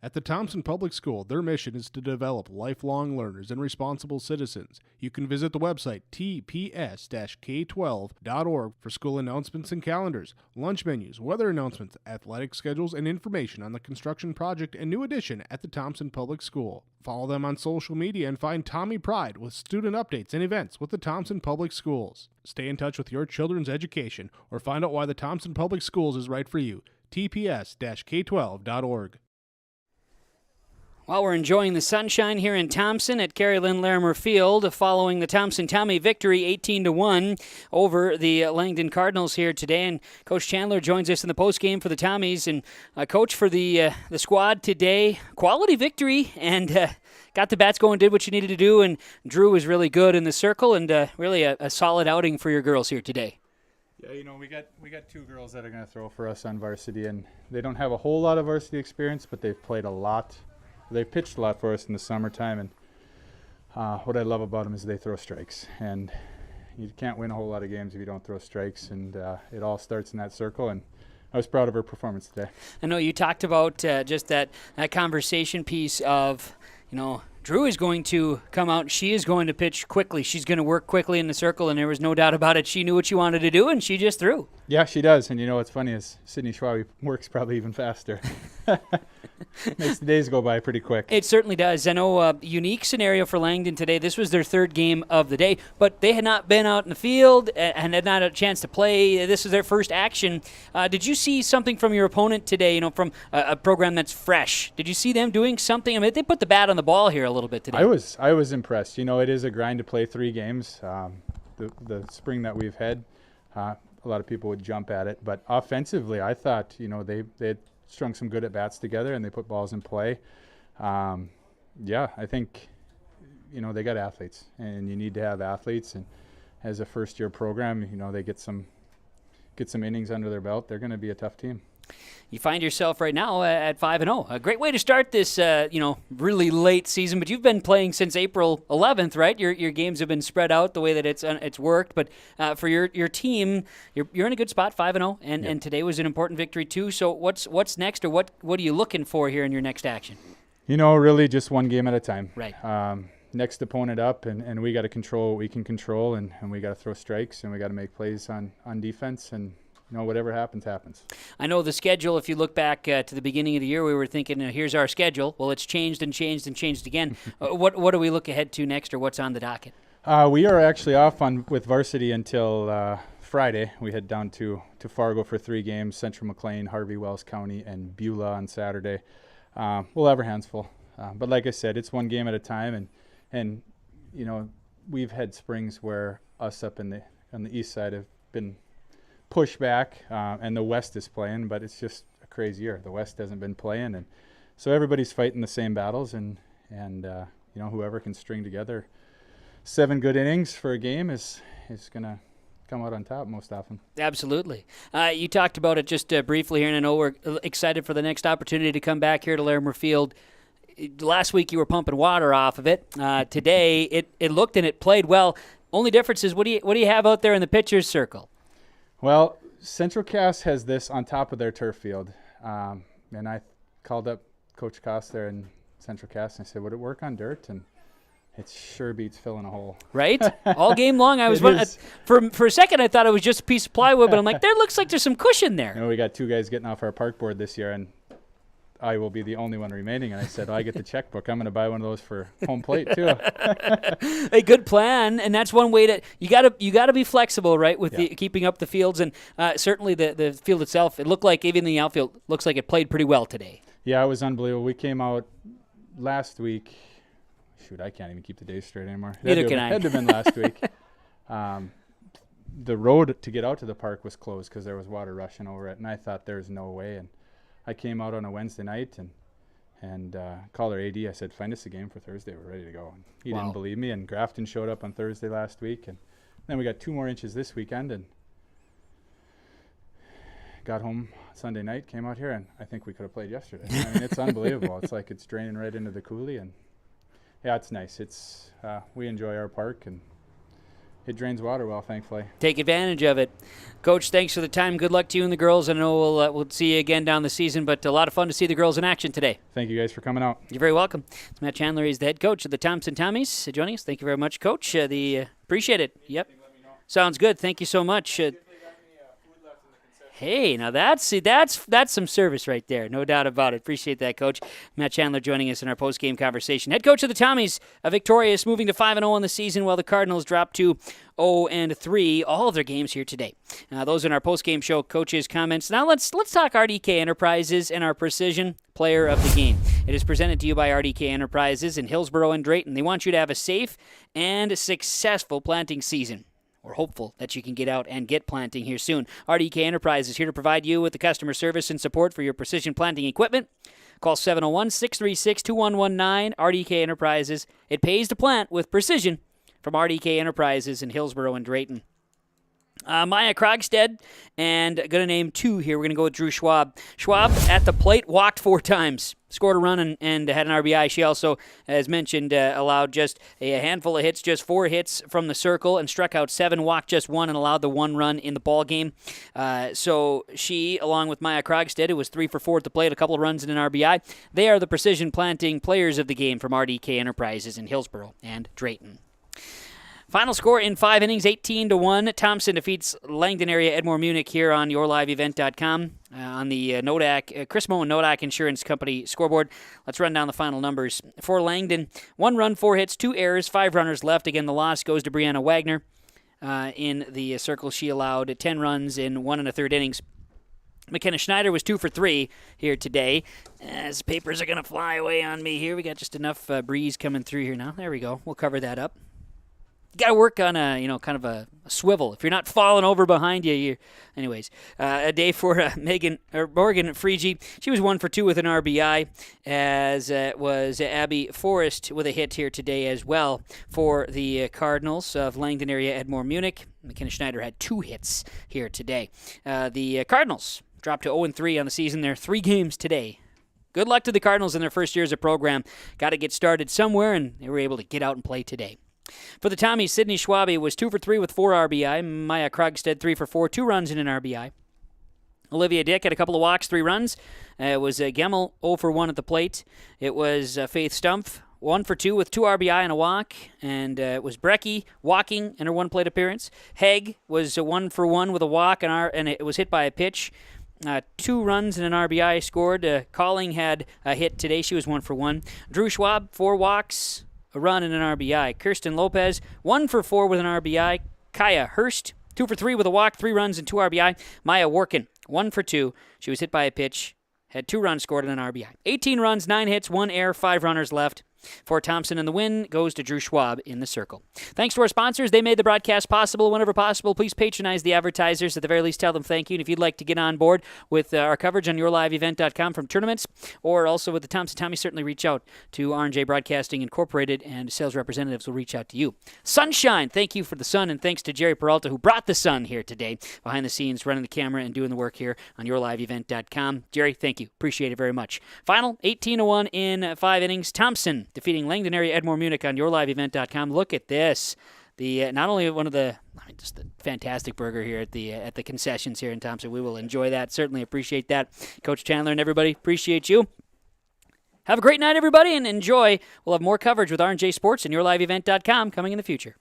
At the Thompson Public School, their mission is to develop lifelong learners and responsible citizens. You can visit the website tps-k12.org for school announcements and calendars, lunch menus, weather announcements, athletic schedules, and information on the construction project and new addition at the Thompson Public School. Follow them on social media and find Tommy Pride with student updates and events with the Thompson Public Schools. Stay in touch with your children's education or find out why the Thompson Public Schools is right for you. tps-k12.org. Well, we're enjoying the sunshine here in Thompson at Carrie Lynn Larimer Field following the Thompson Tommy victory 18-1 over the Langdon Cardinals here today. And Coach Chandler joins us in the postgame for the Tommies. And Coach, for the squad today, quality victory and got the bats going, did what you needed to do. And Drew was really good in the circle and really a solid outing for your girls here today. Yeah, we got two girls that are going to throw for us on varsity, and they don't have a whole lot of varsity experience, but they've played a lot. They've pitched a lot for us in the summertime, and what I love about them is they throw strikes. And you can't win a whole lot of games if you don't throw strikes, and it all starts in that circle. And I was proud of her performance today. I know you talked about just that conversation piece of, Drew is going to come out. She is going to pitch quickly. She's going to work quickly in the circle, and there was no doubt about it. She knew what she wanted to do, and she just threw. Yeah, she does. And what's funny is Sydney Schwabe works probably even faster. Makes the days go by pretty quick. It certainly does. I know a unique scenario for Langdon today. This was their third game of the day, but they had not been out in the field and had not had a chance to play. This is their first action. Did you see something from your opponent today, from a program that's fresh? Did you see them doing something? I mean, they put the bat on the ball here a little bit today. I was impressed. It is a grind to play 3 games. The spring that we've had, a lot of people would jump at it. But offensively, I thought, they had strung some good at-bats together, and they put balls in play. I think, they got athletes, and you need to have athletes. And as a first-year program, they get some innings under their belt. They're going to be a tough team. You find yourself right now at 5-0. A great way to start this, really late season. But you've been playing since April 11th, right? Your games have been spread out the way that it's worked. But for your team, you're in a good spot, 5-0, and today was an important victory too. So what's next, or what are you looking for here in your next action? Really just one game at a time. Right. Next opponent up, and we got to control what we can control, and we got to throw strikes, and we got to make plays on defense, and whatever happens, happens. I know the schedule, if you look back to the beginning of the year, we were thinking, here's our schedule. Well, it's changed and changed and changed again. What do we look ahead to next, or what's on the docket? We are actually off with varsity until Friday. We head down to Fargo for 3 games, Central McLean, Harvey Wells County, and Beulah on Saturday. We'll have our hands full. But like I said, it's one game at a time, and we've had springs where us up on the east side have been push back, and the West is playing, but it's just a crazy year. The West hasn't been playing, and so everybody's fighting the same battles, and whoever can string together 7 good innings for a game is going to come out on top most often. Absolutely. You talked about it just briefly here, and I know we're excited for the next opportunity to come back here to Larimer Field. Last week you were pumping water off of it. Today it looked and it played well. Only difference is what do you have out there in the pitcher's circle? Well, Central Cass has this on top of their turf field, and I called up Coach Costa in Central Cass and I said, would it work on dirt? And it sure beats filling a hole. Right? All game long, I was for a second I thought it was just a piece of plywood, but I'm like, there looks like there's some cushion there. We got 2 guys getting off our park board this year, and I will be the only one remaining. And I said, I get the checkbook. I'm going to buy one of those for home plate too. A good plan, and that's one way to you got to be flexible, right, with keeping up the fields, and certainly the field itself. It looked like even the outfield looks like it played pretty well today. Yeah, it was unbelievable. We came out last week. Shoot, I can't even keep the days straight anymore. Neither can I. It had to have been last week. The road to get out to the park was closed because there was water rushing over it, and I thought there's no way. And I came out on a Wednesday night and called our AD. I said, find us a game for Thursday. We're ready to go. And he didn't believe me, and Grafton showed up on Thursday last week. And then we got 2 more inches this weekend, and got home Sunday night, came out here, and I think we could have played yesterday. I mean, it's unbelievable. It's like it's draining right into the coulee. And, yeah, it's nice. It's we enjoy our park, and it drains water well, thankfully. Take advantage of it. Coach, thanks for the time. Good luck to you and the girls. I know we'll see you again down the season, but a lot of fun to see the girls in action today. Thank you guys for coming out. You're very welcome. It's Matt Chandler. He's the head coach of the Thompson Tommies joining us. Thank you very much, Coach. Appreciate it. Yep. Sounds good. Thank you so much. Hey, now that's some service right there, no doubt about it. Appreciate that, Coach. Matt Chandler joining us in our post-game conversation. Head coach of the Tommies, victorious, moving to 5-0 in the season, while the Cardinals drop to 0-3. All of their games here today. Those in our post-game show, coaches' comments. Now let's talk RDK Enterprises and our Precision Player of the Game. It is presented to you by RDK Enterprises in Hillsborough and Drayton. They want you to have a safe and successful planting season. We're hopeful that you can get out and get planting here soon. RDK Enterprises is here to provide you with the customer service and support for your precision planting equipment. Call 701-636-2119. RDK Enterprises. It pays to plant with precision from RDK Enterprises in Hillsborough and Drayton. Maya Krogstad, and going to name two here. We're going to go with Drew Schwab. Schwab at the plate, walked 4 times, scored a run and had an RBI. She also, as mentioned, allowed just a handful of hits, just 4 hits from the circle, and struck out 7, walked just 1, and allowed the 1 run in the ball game. So she, along with Maya Krogstad, who was 3 for 4 at the plate, a couple of runs and an RBI, they are the precision planting players of the game from RDK Enterprises in Hillsborough and Drayton. Final score in 5 innings, 18-1. Thompson defeats Langdon area Edmore Munich here on yourliveevent.com on the Nodak, Chris Moen Nodak Insurance Company scoreboard. Let's run down the final numbers. For Langdon, 1 run, 4 hits, 2 errors, 5 runners left. Again, the loss goes to Brianna Wagner. In the circle, she allowed 10 runs in 1 1/3 innings. McKenna Schneider was 2 for 3 here today. As papers are going to fly away on me here. We got just enough breeze coming through here now. There we go. We'll cover that up. You got to work on kind of a swivel. If you're not falling over behind you, anyways. A day for Morgan Frege. She was 1 for 2 with an RBI, as was Abby Forrest with a hit here today as well for the Cardinals of Langdon area Edmore Munich. McKenna Schneider had 2 hits here today. The Cardinals dropped to 0-3 on the season. They're 3 games today. Good luck to the Cardinals in their first year as a program. Got to get started somewhere, and they were able to get out and play today. For the Tommies, Sydney Schwabe was 2 for 3 with 4 RBI. Maya Krogstad 3 for 4, 2 runs and an RBI. Olivia Dick had a couple of walks, 3 runs. It was Gemmel 0 for 1 at the plate. It was Faith Stumpf 1 for 2 with 2 RBI and a walk. And it was Brecky walking in her 1 plate appearance. Haig was 1 for 1 with a walk and it was hit by a pitch. 2 runs and an RBI scored. Calling had a hit today. She was 1 for 1. Drew Schwab, 4 walks, a run and an RBI. Kirsten Lopez, 1 for 4 with an RBI. Kaya Hurst, 2 for 3 with a walk, 3 runs and 2 RBI. Maya Workin, 1 for 2. She was hit by a pitch, had 2 runs scored and an RBI. 18 runs, 9 hits, 1 error, 5 runners left. For Thompson, and the win goes to Drew Schwab in the circle. Thanks to our sponsors. They made the broadcast possible. Whenever possible, please patronize the advertisers. At the very least, tell them thank you. And if you'd like to get on board with our coverage on yourliveevent.com from tournaments or also with the Thompson Tommy, certainly reach out to R&J Broadcasting Incorporated, and sales representatives will reach out to you. Sunshine, thank you for the sun, and thanks to Jerry Peralta, who brought the sun here today, behind the scenes, running the camera and doing the work here on yourliveevent.com. Jerry, thank you. Appreciate it very much. Final, 18-1 in 5 innings. Thompson defeating Langdon area Edmore Munich on yourliveevent.com. Look at this. The not only one of the just the fantastic burger here at the concessions here in Thompson. We will enjoy that. Certainly appreciate that. Coach Chandler and everybody, appreciate you. Have a great night, everybody, and enjoy. We'll have more coverage with R&J Sports and yourliveevent.com coming in the future.